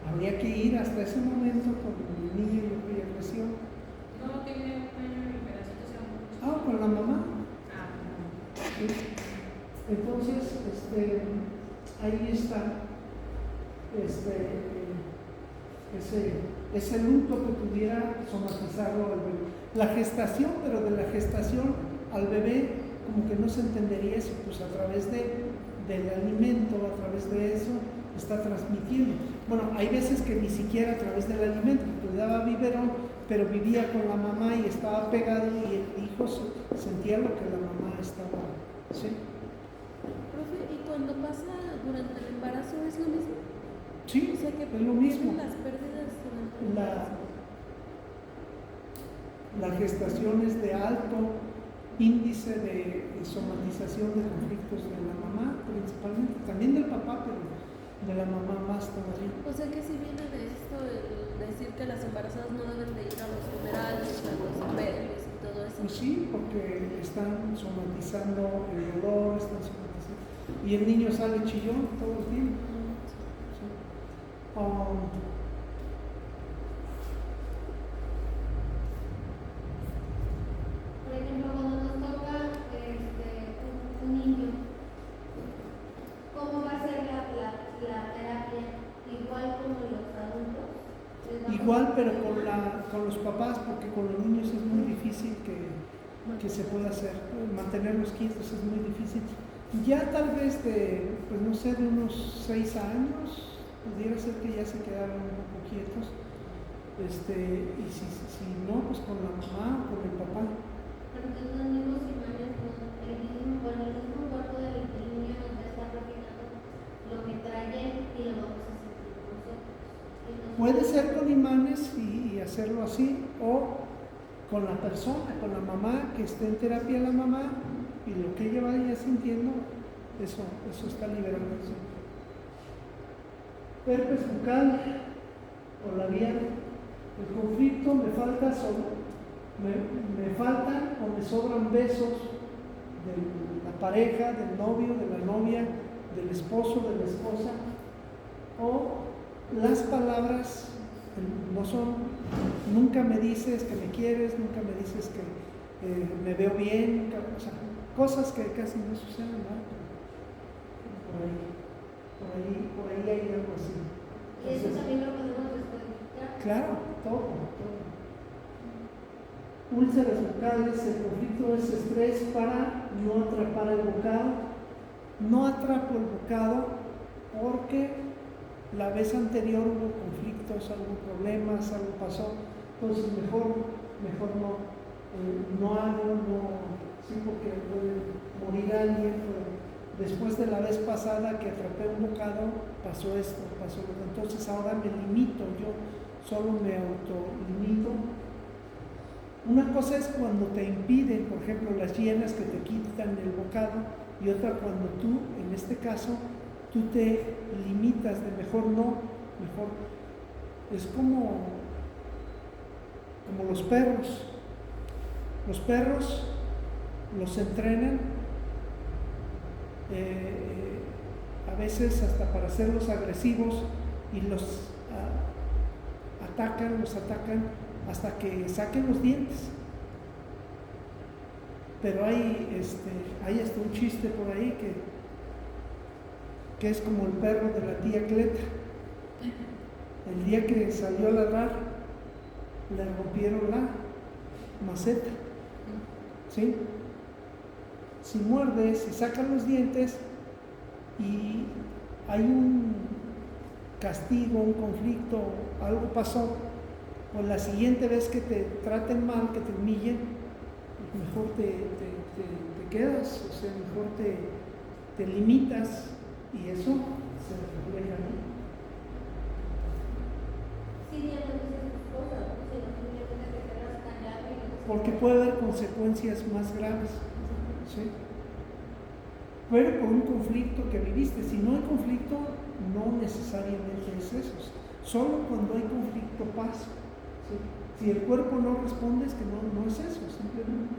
Habría que ir hasta ese momento con el niño y lo que creció. No tiene un año ni pedacito, sea mucho. Ah, con la mamá. No. ¿Sí? Entonces, ahí está ese luto que pudiera somatizarlo al bebé. La gestación, pero de la gestación al bebé, como que no se entendería eso, pues a través del alimento, a través de eso, está transmitiendo. Bueno, hay veces que ni siquiera a través del alimento, porque le daba biberón, pero vivía con la mamá y estaba pegado, y el hijo sentía lo que la mamá estaba, ¿sí? Profe, ¿y cuando pasa durante el embarazo es lo mismo? Sí, O sea que es lo mismo. las pérdidas durante el embarazo. La gestación es de alto índice de somatización de conflictos de la mamá, principalmente, también del papá, pero de la mamá más todavía. O sea que si viene de esto el decir que las embarazadas no deben de ir a los funerales, a los sepelios y todo eso. Pues sí, porque están somatizando el dolor, están somatizando. y el niño sale chillón todo el tiempo. ¿Sí? Por ejemplo, cuando nos toca un niño, ¿cómo va a ser la terapia? Igual como los adultos. Igual, pero con los papás, porque con los niños es muy difícil que se pueda hacer. Mantenerlos quietos es muy difícil. Ya tal vez pues no sé, de unos 6 años, pudiera ser que ya se quedaran un poco quietos. Y si no, pues con la mamá, con el papá. Pero entonces los mismos imanes, el mismo cuerpo del niño nos va a estar reflejando lo que trae él y lo vamos a sentir nosotros. Puede ser con imanes y hacerlo así, o con la persona, con la mamá, que esté en terapia la mamá, y lo que ella vaya sintiendo, eso está liberándose. Herpes bucal o labial. El conflicto me faltan o me sobran besos de la pareja, del novio, de la novia, del esposo, de la esposa, o las palabras no son, nunca me dices que me quieres, nunca me dices que me veo bien, o sea, cosas que casi no suceden, ¿no? Por ahí hay algo así. ¿Y eso también lo podemos descodificar? Claro, todo. Úlceras bucales, el conflicto es estrés para no atrapar el bocado. No atrapo el bocado porque la vez anterior hubo conflictos, hubo problemas, algo pasó. Entonces mejor no hago, sí, porque puede morir alguien. Después de la vez pasada que atrapé un bocado, pasó esto, pasó lo otro. Entonces ahora me limito, yo solo me autolimito. Una cosa es cuando te impiden, por ejemplo, las hienas que te quitan el bocado, y otra cuando tú, en este caso, tú te limitas de mejor no, mejor. Es como los perros. Los perros los entrenan a veces hasta para hacerlos agresivos y los atacan hasta que saquen los dientes. Pero hay hasta un chiste por ahí que es como el perro de la tía Cleta. El día que salió a ladrar, le rompieron la maceta. ¿Sí? Si muerdes, si sacan los dientes y hay un castigo, un conflicto, algo pasó, pues la siguiente vez que te traten mal, que te humillen, mejor te quedas, o sea, mejor te limitas, y eso se refleja, ¿no? Sí, ya no dices tus cosas, sino simplemente te quedas callado y no. Porque puede haber consecuencias más graves, ¿sí? Pero por un conflicto que viviste. Si no hay conflicto, no necesariamente es eso. Solo cuando hay conflicto pasa. ¿Sí? Si el cuerpo no responde, es que no es eso, simplemente.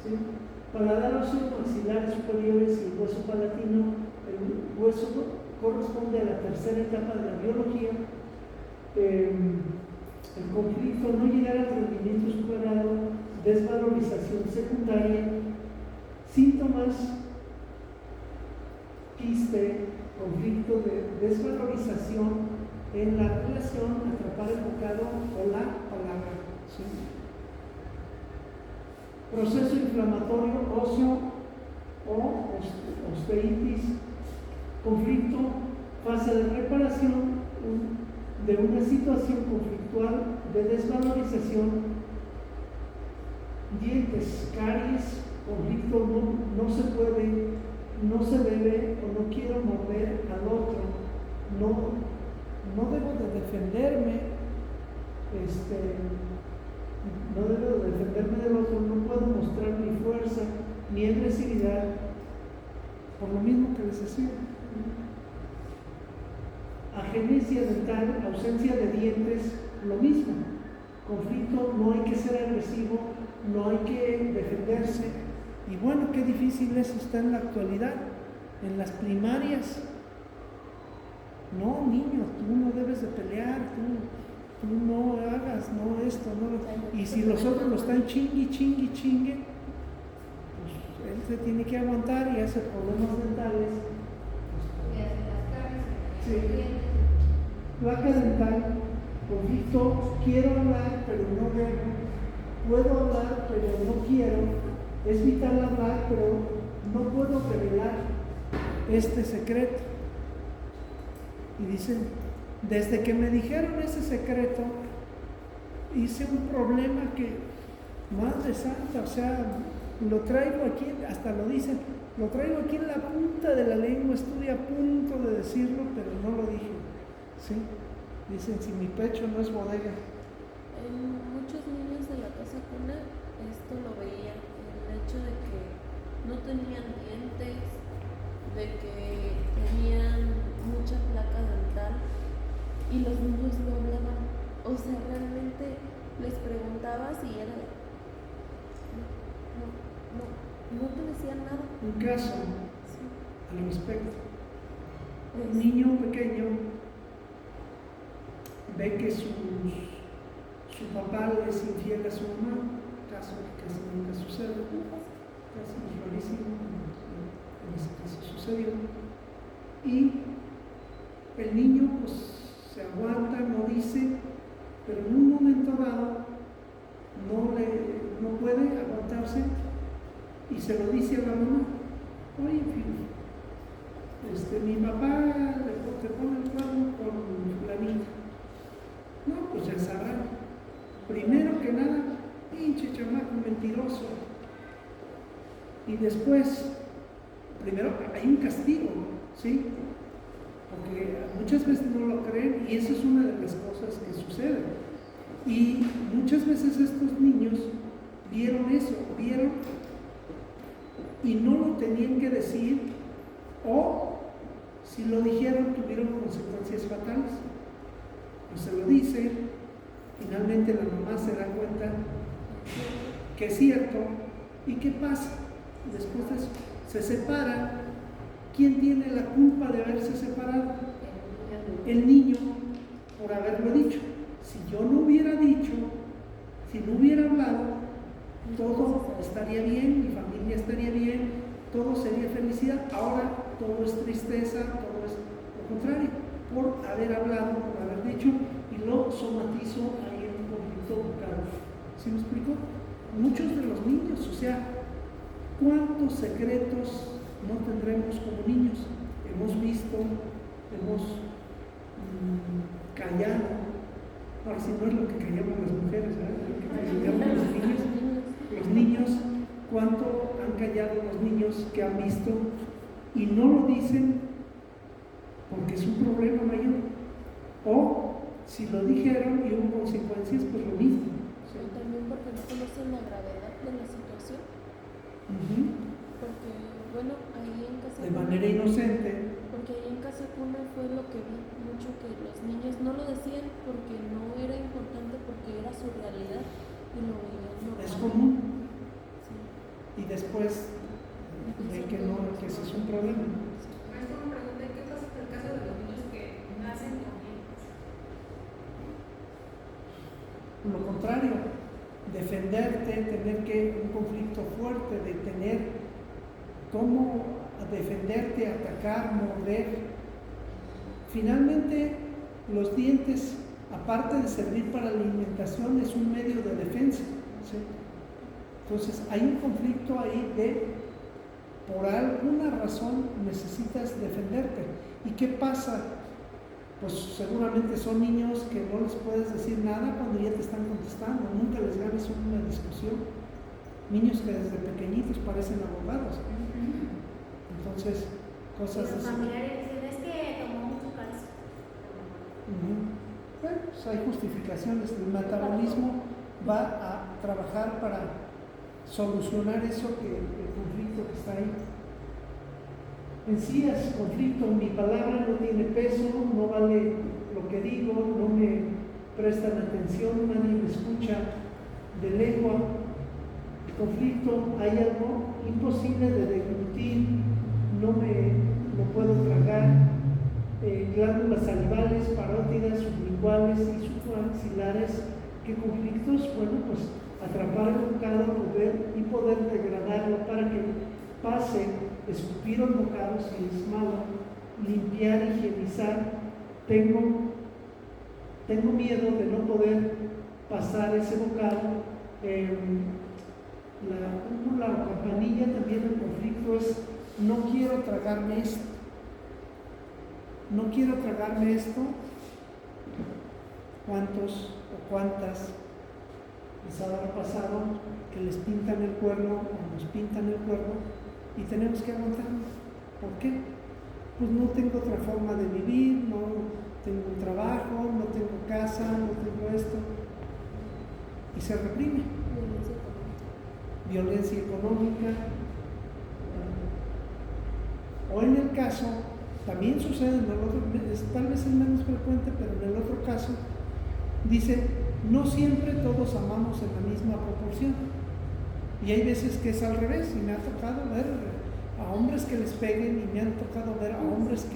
¿Sí? Paladar óseo, maxilares superiores y el hueso palatino. El hueso corresponde a la tercera etapa de la biología. El conflicto, no llegar al rendimiento superado, desvalorización secundaria, síntomas, quiste, conflicto de desvalorización en la relación, atrapar el bocado o la palabra. ¿Sí? Proceso inflamatorio óseo o osteitis, conflicto, fase de reparación de una situación conflictual de desvalorización, dientes, caries, conflicto, no se puede, no se debe o no quiero morder al otro, no debo de defenderme, no debo de defenderme del otro, no puedo mostrar mi fuerza, mi agresividad, por lo mismo que les decía. Agenesia dental, ausencia de dientes, lo mismo. Conflicto, no hay que ser agresivo, no hay que defenderse. Y bueno, qué difícil eso está en la actualidad. en las primarias. No, niño, tú no debes de pelear, tú no hagas, no esto, no lo... Y si los otros lo están chingue, pues él se tiene que aguantar y hace problemas dentales. Sí. Placa dental, conflicto, quiero hablar pero no debo, puedo hablar pero no quiero, es vital hablar pero no puedo revelar este secreto. Y dicen, desde que me dijeron ese secreto, hice un problema que, madre santa, o sea, lo traigo aquí, hasta lo dicen, lo traigo aquí en la punta de la lengua, estuve a punto de decirlo, pero no lo dije. ¿Sí? Dicen, si mi pecho no es bodega. En muchos niños de la casa cuna esto lo veía, el hecho de que no tenían dientes, de que tenían mucha placa dental y los niños no hablaban. O sea, realmente les preguntabas y era no te decían nada. Un caso Sí. al respecto. Un niño pequeño ve que su papá le es infiel a su mamá, caso que casi nunca sucede, caso rarísimo, en ese caso sucedió, y el niño pues se aguanta, no dice, pero en un momento dado no puede aguantarse y se lo dice a la mamá. Oye, mi papá te pone el cuadro con la niña. No, pues ya sabrán. Primero que nada, pinche chamaco mentiroso. Y después, primero hay un castigo, ¿sí? Porque muchas veces no lo creen y eso es una de las cosas que sucede. Y muchas veces estos niños vieron eso, y no lo tenían que decir, o si lo dijeron tuvieron consecuencias fatales. Pues se lo dice, finalmente la mamá se da cuenta que es cierto, ¿y qué pasa? Después de eso, se separan. ¿Quién tiene la culpa de haberse separado? El niño, por haberlo dicho. Si yo no hubiera dicho, si no hubiera hablado, todo estaría bien, mi familia estaría bien, todo sería felicidad. Ahora todo es tristeza, todo es lo contrario, por haber hablado, por haber dicho, y lo somatizo ahí en un conflicto vocal. ¿Sí me explico? Muchos de los niños, o sea, ¿cuántos secretos no tendremos como niños? Hemos visto, hemos callado. Ahora sí no es lo que callamos las mujeres, ¿verdad? Lo que callamos los niños. Los niños, ¿cuánto han callado los niños que han visto y no lo dicen porque es un problema mayor? O si lo dijeron y hubo consecuencias, pues lo mismo. ¿Sí? Pero también porque no conocen la gravedad de la situación. Porque, bueno, ahí en casa De manera inocente. Porque ahí en casa cuna fue lo que vi mucho, que los niños no lo decían porque no era importante, porque era su realidad y lo veían normal. Es común. Sí. Y después ven que no, que ese es un problema. Maestro, una pregunta, ¿qué pasa en el caso de los niños que nacen con dientes? Lo contrario, defenderte, tener que un conflicto fuerte, de tener cómo defenderte, atacar, morder. Finalmente, los dientes, aparte de servir para la alimentación, es un medio de defensa. ¿Sí? Entonces, hay un conflicto ahí de, por alguna razón, necesitas defenderte. ¿Y qué pasa? Pues seguramente son niños que no les puedes decir nada cuando ya te están contestando, nunca les ganas una discusión. Niños que desde pequeñitos parecen abogados. Entonces, cosas Los así. familiares dicen, es que tomó mucho calcio. Bueno, pues hay justificaciones. El metabolismo va a trabajar para solucionar eso, el conflicto que está ahí. En sí es conflicto, mi palabra no tiene peso, no vale lo que digo, no me prestan atención, nadie me escucha de lengua. El conflicto, hay algo imposible de deglutir, no me no puedo tragar, glándulas salivales, parótidas, sublinguales y supraxilares. ¿Qué conflictos? Bueno, pues atrapar el bocado, mover y poder degradarlo para que pase, escupir el bocado si es malo, limpiar, higienizar. Tengo miedo de no poder pasar ese bocado. La campanilla también del conflicto es: no quiero tragarme esto. No quiero tragarme esto. ¿Cuántos o cuántas les habrá pasado que les pintan el cuerno o nos pintan el cuerno y tenemos que aguantarnos? ¿Por qué? Pues no tengo otra forma de vivir, no tengo un trabajo, no tengo casa, no tengo esto. Y se reprime. Violencia económica. O en el caso, también sucede en el otro, tal vez es menos frecuente, pero en el otro caso, dice, no siempre todos amamos en la misma proporción. Y hay veces que es al revés, y me ha tocado ver a hombres que les peguen, y me han tocado ver a hombres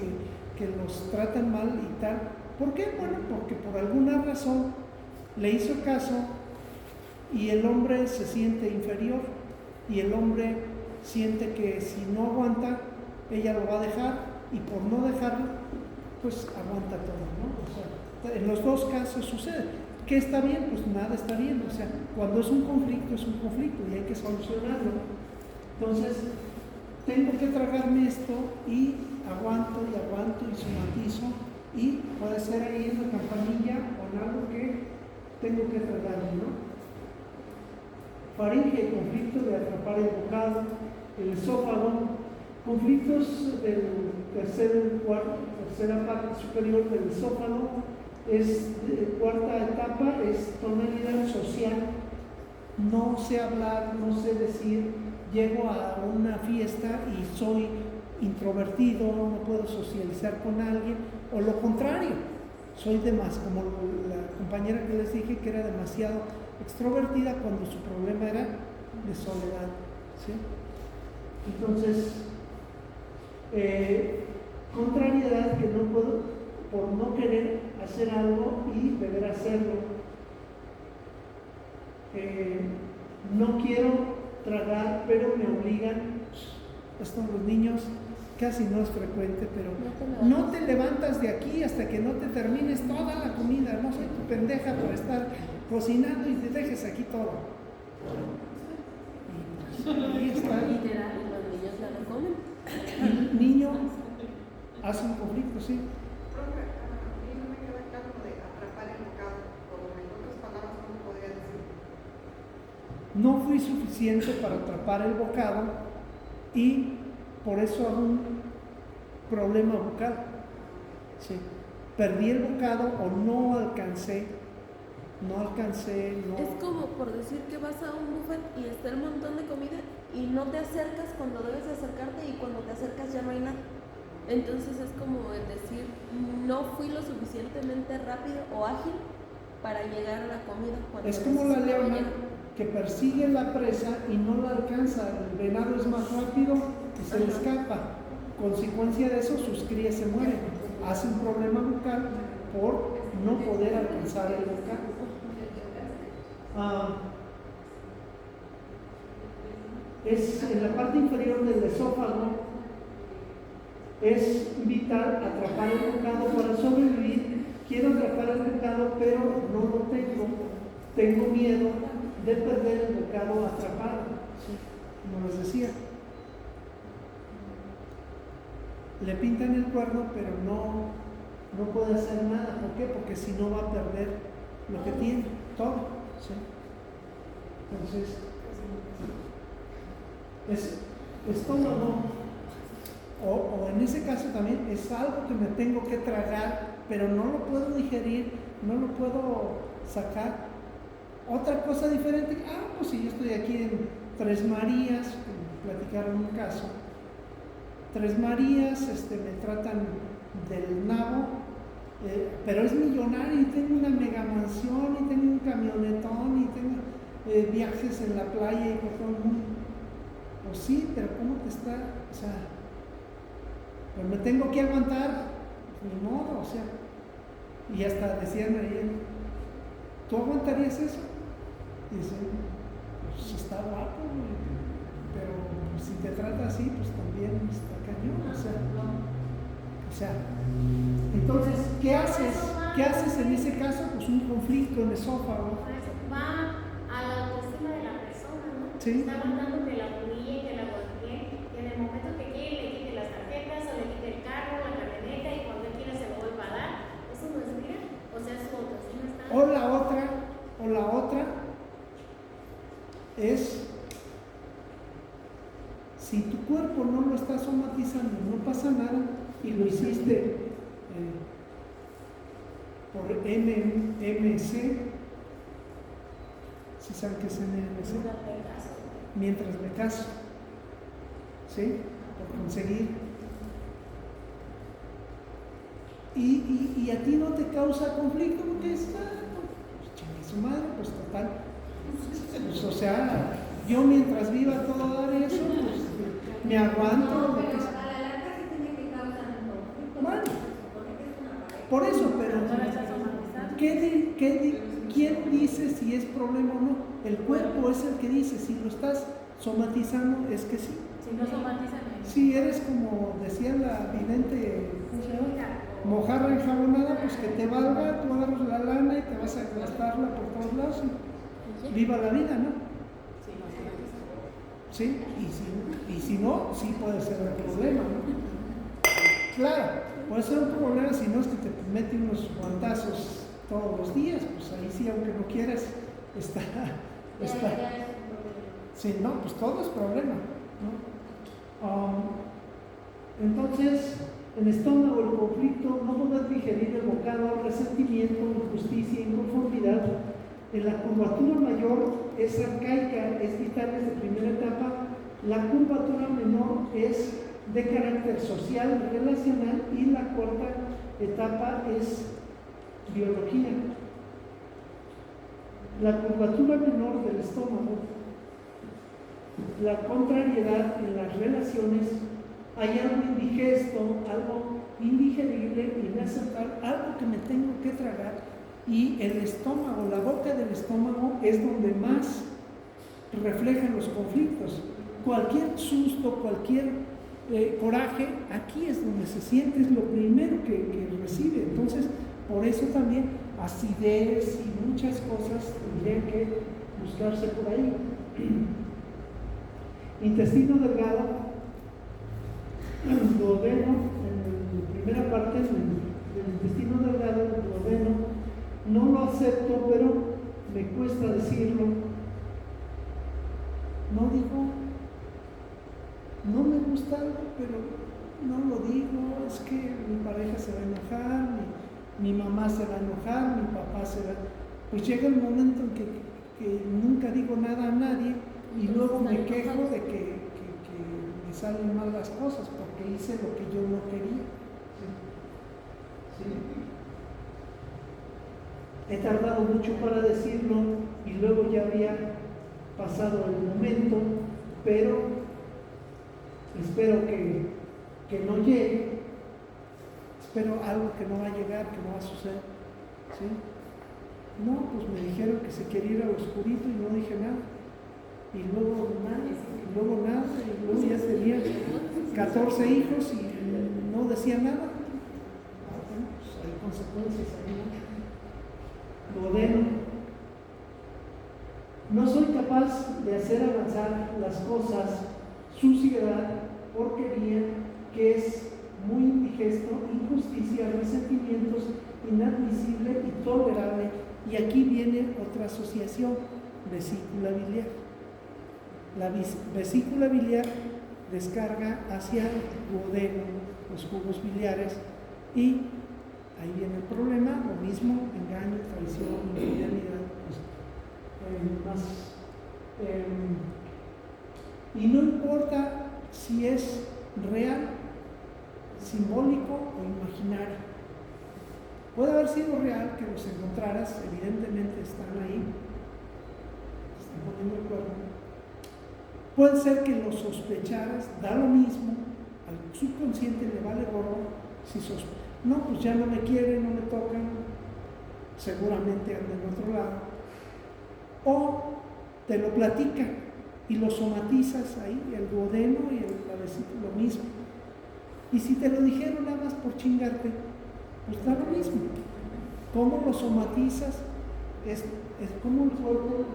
que los tratan mal y tal. ¿Por qué? Bueno, porque por alguna razón le hizo caso y el hombre se siente inferior, y el hombre siente que si no aguanta, ella lo va a dejar, y por no dejarlo, pues aguanta todo, ¿no? O sea, en los dos casos sucede. ¿Qué está bien? Pues nada está bien. O sea, cuando es un conflicto y hay que solucionarlo. Entonces, tengo que tragarme esto y aguanto y somatizo, y puede ser ahí en la campanilla o en algo que tengo que tragarme, ¿no? Faringe, conflicto de atrapar el bocado, el esófago, conflictos del tercera parte superior del esófago, cuarta etapa es tonalidad social. No sé hablar, no sé decir, llego a una fiesta y soy introvertido, no puedo socializar con alguien, o lo contrario, soy como la compañera que les dije, que era demasiado extrovertida cuando su problema era de soledad, ¿sí? Entonces, contrariedad, que no puedo, por no querer hacer algo y deber hacerlo. No quiero tragar, pero me obligan. Esto los niños casi no es frecuente, pero no te levantas de aquí hasta que no te termines toda la comida. No soy tu pendeja por estar cocinando y te dejes aquí todo. Y pues, ahí está. Literal, los niños ya no comen. El niño hace un conflicto, sí. Profe, a mí no me queda claro lo de atrapar el bocado, o en otras palabras, ¿cómo podría decir? No fui suficiente para atrapar el bocado y por eso hago un problema bucal. Sí. Perdí el bocado o no alcancé. Es como por decir que vas a un buffet y está el montón de comida y no te acercas cuando debes de acercarte, y cuando te acercas ya no hay nada. Entonces es como el decir, no fui lo suficientemente rápido o ágil para llegar a la comida. Es como la leona que persigue la presa y no la alcanza. El venado es más rápido y se le escapa. Consecuencia de eso, sus crías se mueren. Hace un problema bucal por no poder alcanzar el bocado. Es en la parte inferior del esófago. Es vital atrapar el bocado para sobrevivir. Quiero atrapar el bocado, pero no lo tengo. Tengo miedo de perder el bocado atrapado. ¿Sí? Como les decía. Le pintan el cuerno, pero no puede hacer nada. ¿Por qué? Porque si no va a perder lo que tiene, todo. ¿Sí? Entonces, es todo, ¿no? O en ese caso también es algo que me tengo que tragar, pero no lo puedo digerir, no lo puedo sacar. Otra cosa diferente, pues si yo estoy aquí en Tres Marías, que me platicaron un caso, Tres Marías, me tratan del nabo, pero es millonario y tengo una mega mansión y tengo un camionetón y tengo viajes en la playa y por todo el mundo. Pues sí, pero ¿cómo te está? O sea, pero me tengo que aguantar, pues, ni modo, o sea. Y hasta decían ayer, ¿tú aguantarías eso? Y dicen, pues está guapo, pero pues, si te trata así, pues también está cañón, o sea, entonces, ¿qué haces? ¿Qué haces en ese caso? Pues un conflicto en el esófago. Va a la autoestima de la persona, ¿no? Sí. Está aguantando que la humille, que la golpee, que en el momento que quiere le quite las tarjetas o le quite el carro, la camioneta y cuando él quiera se lo vuelva a dar. Eso no es vida. O sea, su autoestima está. O la otra es, si tu cuerpo no lo está somatizando, no pasa nada, y lo hiciste por MMC, si saben qué es MMC, mientras me caso, ¿sí? Por conseguir. Y a ti no te causa conflicto porque es, pues chingue su madre, pues total. Pues, o sea, yo mientras viva todo dar eso, pues me aguanto. No, lo pero que a sea. la larga sí tiene que causar un conflicto. Bueno. Se supone que es una pareja. Por eso, pero No la estás somatizando. ¿quién dice si es problema o no? El cuerpo es el que dice, si lo estás somatizando, es que sí. Si no somatizan, Si eres como decía la vidente, ¿cómo se llama? Mojarra enjabonada, pues que te valga, tú agarras la lana y te vas a gastarla por todos lados. Y viva la vida, ¿no? Sí, y si no, sí puede ser un problema, ¿no? Claro, puede ser un problema si no es que te mete unos guantazos todos los días, pues ahí sí, aunque no quieras, está. Sí, no, pues todo es problema, ¿no? Entonces, el estómago, el conflicto, no poder digerir el bocado, resentimiento, injusticia, inconformidad. En la curvatura mayor es arcaica, es vital desde primera etapa. La curvatura menor es de carácter social, relacional, y la cuarta etapa es biología. La curvatura menor del estómago, la contrariedad en las relaciones, hay algo indigesto, algo indigerible, inaceptable, algo que me tengo que tragar, y el estómago, la boca del estómago es donde más reflejan los conflictos. Cualquier susto, cualquier coraje, aquí es donde se siente, es lo primero que recibe. Entonces, por eso también acidez y muchas cosas tendrían que buscarse por ahí. Intestino delgado, duodeno, en la primera parte del intestino delgado, el duodeno, no lo acepto, pero me cuesta decirlo. No digo, no me gusta algo, pero no lo digo, es que mi pareja se va a enojar, mi mamá se va a enojar, mi papá se va. Pues llega el momento en que nunca digo nada a nadie y luego me quejo de que me salen mal las cosas porque hice lo que yo no quería. ¿Sí? He tardado mucho para decirlo y luego ya había pasado el momento, pero espero que no llegue, espero algo que no va a llegar, que no va a suceder. ¿Sí? No, pues me dijeron que se quería ir al oscurito y no dije nada. Y luego nada, y luego nada, y luego ya tenía 14 hijos y no decía nada. Bueno, pues hay consecuencias ahí, ¿no? Duodeno. No soy capaz de hacer avanzar las cosas, suciedad, porquería, que es muy indigesto, injusticia, resentimientos, inadmisible y tolerable. Y aquí viene otra asociación, vesícula biliar. La vesícula biliar descarga hacia el duodeno, los jugos biliares, y ahí viene el problema, lo mismo, engaño, traición, infidelidad, y no importa si es real, simbólico o imaginario. Puede haber sido real que los encontraras, evidentemente están ahí, están poniendo el cuerno. Puede ser que los sospecharas, da lo mismo, al subconsciente le vale gorro si no, pues ya no me quieren, no me tocan, seguramente anda en otro lado, o te lo platica y lo somatizas ahí, el duodeno y la vesícula, lo mismo. Y si te lo dijeron nada más por chingarte, pues da lo mismo. ¿Cómo lo somatizas? Es como el cuerpo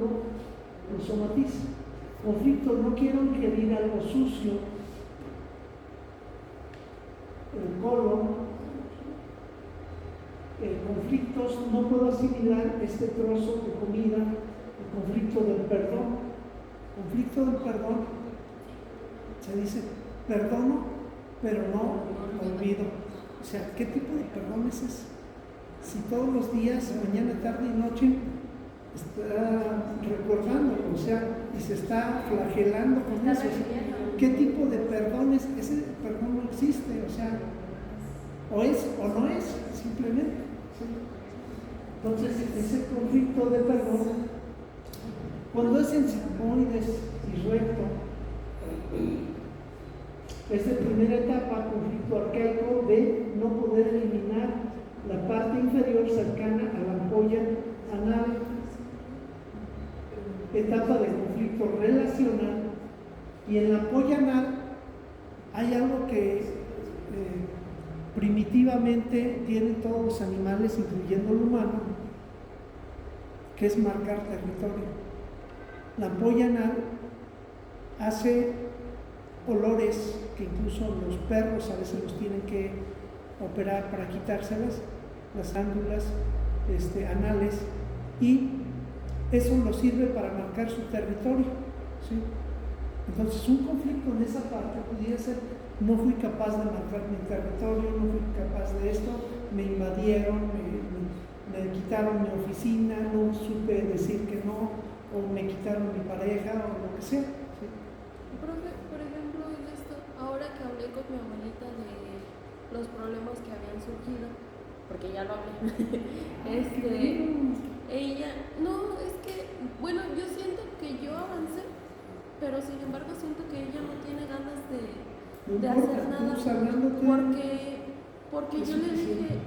lo somatiza. Conflicto, no quiero ingerir algo sucio, el colon. Conflictos, no puedo asimilar este trozo de comida, el conflicto del perdón. Conflicto del perdón, se dice, perdono, pero no olvido. O sea, ¿qué tipo de perdón es ese? Si todos los días, mañana, tarde y noche, está recordando, o sea, y se está flagelando con eso. ¿Qué tipo de perdón es? Ese perdón no existe, o sea, o es o no es, simplemente. ¿Sí? Entonces, ese conflicto de perdón, cuando es en sigmoides y recto, es de primera etapa, conflicto arcaico de no poder eliminar la parte inferior cercana a la ampolla anal. Etapa de conflicto relacional, y en la ampolla anal hay algo que primitivamente tienen todos los animales, incluyendo el humano, que es marcar territorio. La ampolla anal hace olores que incluso los perros a veces los tienen que operar para quitárselas, las glándulas anales, y eso nos sirve para marcar su territorio, ¿sí? Entonces, un conflicto en esa parte podría ser: no fui capaz de marcar mi territorio, no fui capaz de esto, me invadieron, me quitaron mi oficina, no supe decir que no, o me quitaron mi pareja, o lo que sea. ¿Sí? Profe, por ejemplo, en esto, ahora que hablé con mi abuelita de los problemas que habían surgido, porque ya lo hablé, ella, no, es que, bueno, yo siento que yo avancé, pero sin embargo siento que ella no tiene ganas de hacer nada, porque yo le dije,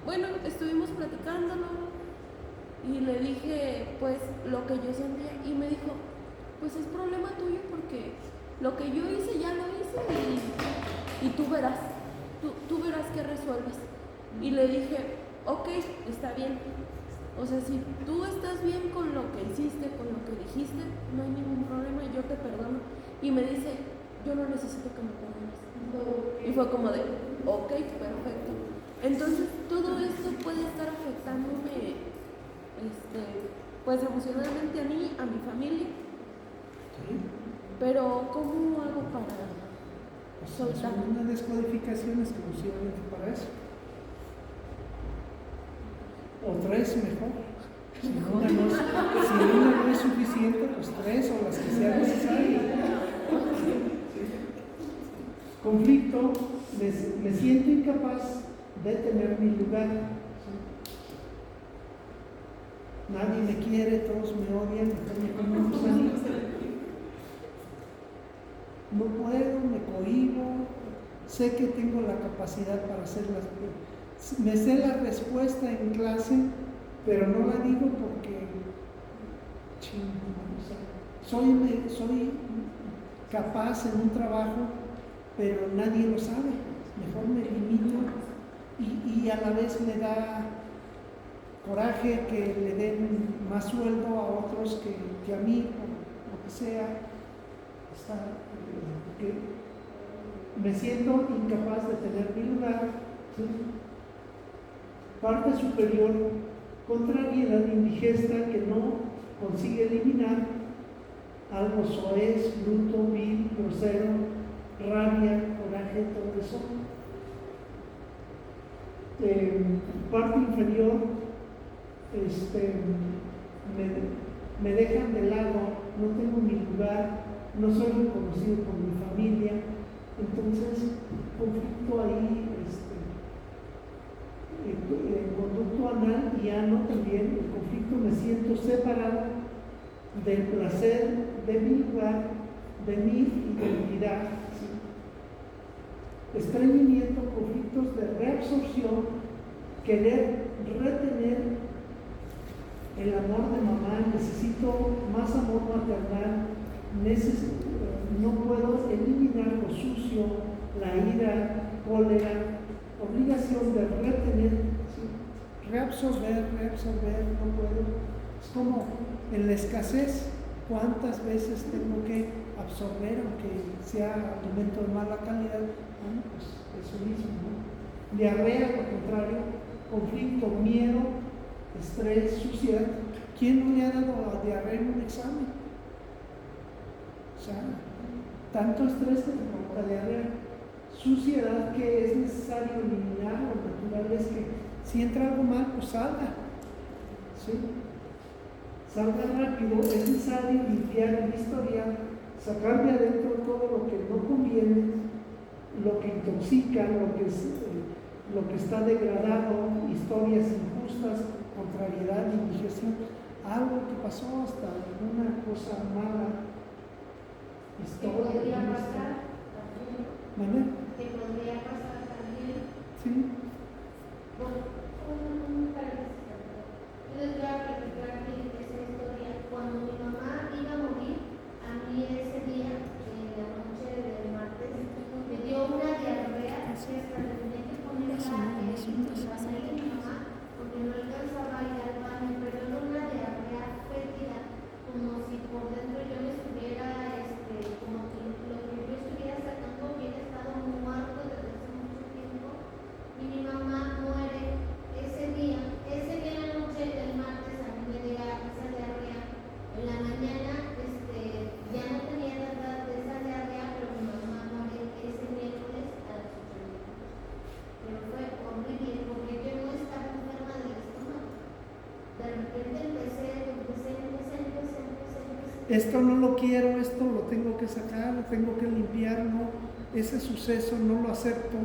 bueno, estuvimos platicándolo y le dije pues lo que yo sentía, y me dijo, pues es problema tuyo, porque lo que yo hice ya lo hice, y tú verás que resuelves. Y le dije, ok, está bien. O sea, si tú estás bien con lo que hiciste, con lo que dijiste, no hay ningún problema, yo te perdono. Y me dice, yo no necesito que me perdones. Y fue como de, ok, perfecto. Entonces, todo esto puede estar afectándome, pues emocionalmente a mí, a mi familia. ¿Sí? Pero, ¿cómo hago para soltar? Una descodificación exclusivamente para eso. O tres mejor. Si una no es suficiente, pues tres o las que sean necesarias. Conflicto, me siento incapaz de tener mi lugar. Nadie me quiere, todos me odian, me como un gusanito. No puedo, me cohíbo, sé que tengo la capacidad para hacerlas. Me sé la respuesta en clase, pero no la digo porque soy capaz en un trabajo, pero nadie lo sabe. Mejor me limito, y a la vez me da coraje que le den más sueldo a otros que a mí, o lo que sea. Que me siento incapaz de tener mi lugar. ¿Sí? Parte superior, contrariedad indigesta que no consigue eliminar, algo soez, bruto, vil, grosero, rabia, coraje, todo eso. Parte inferior, me dejan de lado, no tengo mi lugar, no soy reconocido por mi familia. Entonces, conflicto ahí, conducto anal y ano también, el conflicto, me siento separado del placer, de mi lugar, de mi identidad. ¿Sí? estreñimiento, conflictos de reabsorción, querer retener el amor de mamá, necesito más amor maternal, no puedo eliminar lo sucio, la ira, cólera, obligación de retener, ¿sí? reabsorber, no puedo. Es como en la escasez, ¿cuántas veces tengo que absorber aunque sea alimento de mala calidad? Bueno, pues eso mismo, ¿no? Diarrea, por contrario, conflicto, miedo, estrés, suciedad. ¿Quién no le ha dado a diarrea en un examen? O sea, tanto estrés que te provoca diarrea. Suciedad que es necesario eliminar, lo natural es que si entra algo mal, pues salga. ¿Sí? Salga rápido, es necesario limpiar el historial, sacar de adentro todo lo que no conviene, lo que intoxica, lo que está degradado, historias injustas, contrariedad, indigestión, algo que pasó hasta alguna cosa mala, historia. ¿Qué podría pasar también? ¿Vale? ¿Qué podría pasar también? Sí. Bueno, un paréntesis. Yo les voy a platicar esa historia. Cuando mi mamá iba a morir, a mí ese día, en la noche del martes, me dio una diarrea, hasta le tenía que poner la pasarle a mi mamá, porque no alcanzaba a ir al baño, pero era una diarrea fétida, como si por dentro yo me estuviera, como que lo que yo estuviera sacando hubiera estado muerto desde hace mucho tiempo, y mi mamá muere ese día en la noche del martes a mí me llega esa diarrea. En la mañana ya no tenía nada de esa diarrea, pero mi mamá muere ese miércoles a las 8 de la noche. Pero fue horrible porque yo no estaba enferma del estómago. De repente empecé. Esto no lo quiero, esto lo tengo que sacar, lo tengo que limpiar, no, ese suceso no lo acepto.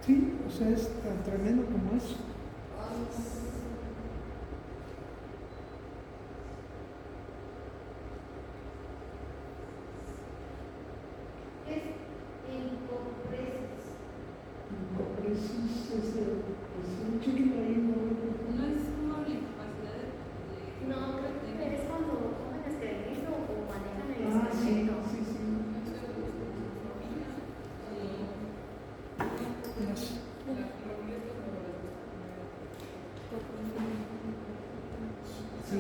Sí, o sea, es tan tremendo como eso. Es encopresis. Encopresis es un chiquito ahí, ¿no? No es como la incapacidad de No, creo que es cuando toman esteroides o manejan el Ah, sí, estreñimiento. sí, sí. Yes. Sí,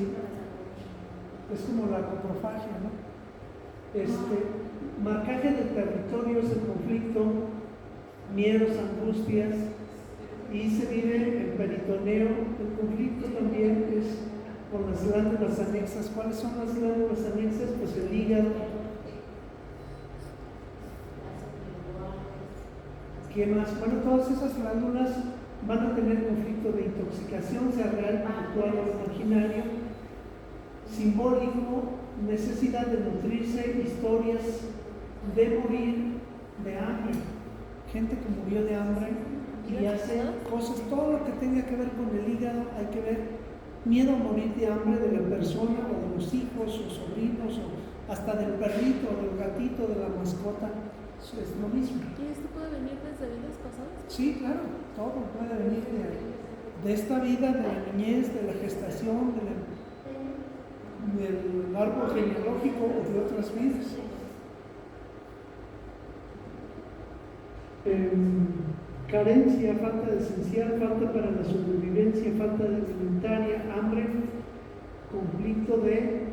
es como la coprofagia, ¿no? Marcaje de territorios, el conflicto, miedos, angustias, y se vive el peritoneo. El conflicto también es con las glándulas anexas. ¿Cuáles son las glándulas anexas? Pues el hígado. ¿Qué más? Bueno, todas esas glándulas van a tener conflicto de intoxicación, sea real, puntual o imaginario, simbólico, necesidad de nutrirse, historias de morir de hambre, gente que murió de hambre y hace cosas, todo lo que tenga que ver con el hígado, hay que ver, miedo a morir de hambre de la persona o de los hijos o sobrinos o hasta del perrito o del gatito, de la mascota, es lo mismo. ¿Y esto puede venir desde vidas pasadas? Sí, claro, todo puede venir de esta vida, de la niñez, de la gestación, del árbol genealógico o de otras vidas. Carencia, falta de esencial, falta para la sobrevivencia, falta de alimentaria, hambre, conflicto de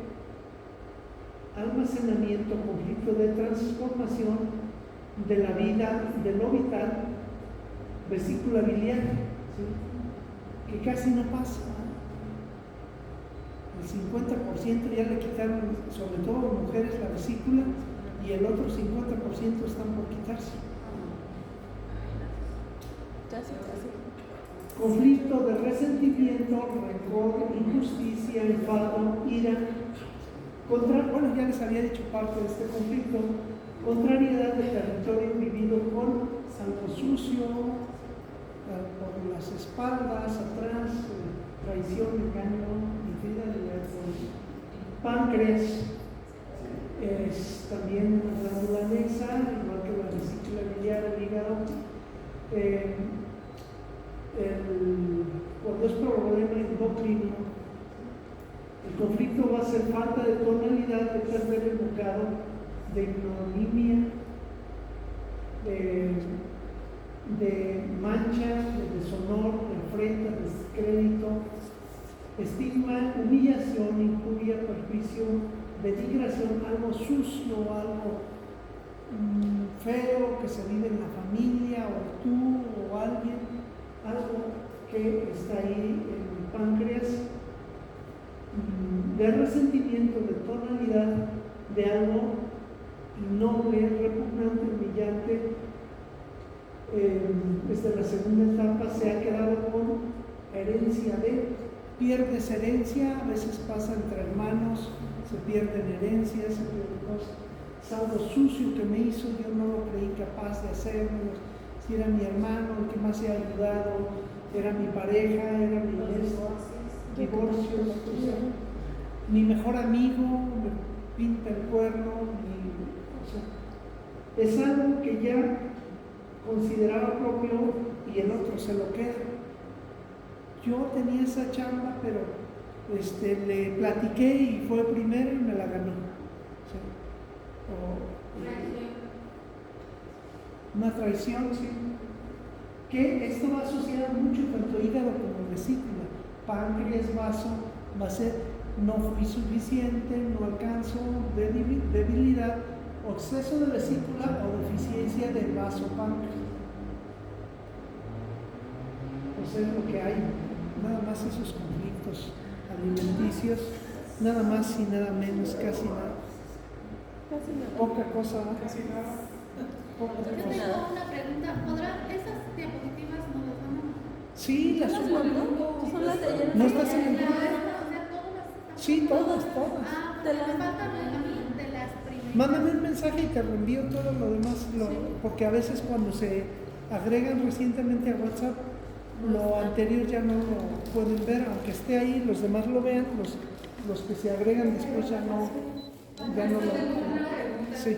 almacenamiento, conflicto de transformación de la vida, de lo vital, vesícula biliar, ¿sí? Que casi no pasa. El 50% ya le quitaron, sobre todo a mujeres, la vesícula, y el otro 50% están por quitarse. Conflicto de resentimiento, rencor, injusticia, enfado, ira. Bueno, ya les había dicho parte de este conflicto. Contrariedad de territorio vivido con algo sucio, por las espaldas, atrás, traición, engaño, infidelidad. Páncreas es también una glándula anexa, igual que cuidado. Cuando es problema endocrino, el conflicto va a ser falta de tonalidad, de perder el bocado, de ignominia, de mancha, de deshonor, de afrenta, de descrédito, estigma, humillación, injuria, perjuicio, denigración, algo sucio, algo feo que se vive en la familia, o tú, o alguien, algo que está ahí en el páncreas, de resentimiento, de tonalidad, de algo innoble, repugnante, humillante. Desde la segunda etapa se ha quedado con herencia pierdes herencia, a veces pasa entre hermanos, se pierden herencias, se pierden cosas. Es algo sucio que me hizo, yo no lo creí capaz de hacerlo. Si era mi hermano el que más se ha ayudado, era mi pareja, era mi divorcios, o sea, mi mejor amigo me pinta el cuerno, o sea, es algo que ya consideraba propio y el otro se lo queda. Yo tenía esa chamba, pero le platiqué y fue primero y me la ganó. O sea, una traición, sí. Que esto va a asociar mucho tanto hígado como vesícula. Páncreas, vaso, va a ser no fui suficiente, no alcanzo, debilidad, o exceso de vesícula o deficiencia de vaso páncreas. O sea, es lo que hay. Nada más esos conflictos alimenticios, nada más y nada menos, casi nada. Poca cosa, casi nada. Poca Yo tengo cosa. una pregunta. ¿Podrán esas diapositivas nos las van a? Sí, las subo al grupo. Son las de ayer. ¿No estás en el grupo? O sea, todas. Sí, todas. Ah, Te me las- faltan a mí de las primeras. Mándame un mensaje y te reenvío todo lo demás, porque a veces cuando se agregan recientemente a WhatsApp, lo anterior ya no lo pueden ver, aunque esté ahí, los demás lo vean, los que se agregan después ya no lo. Sí.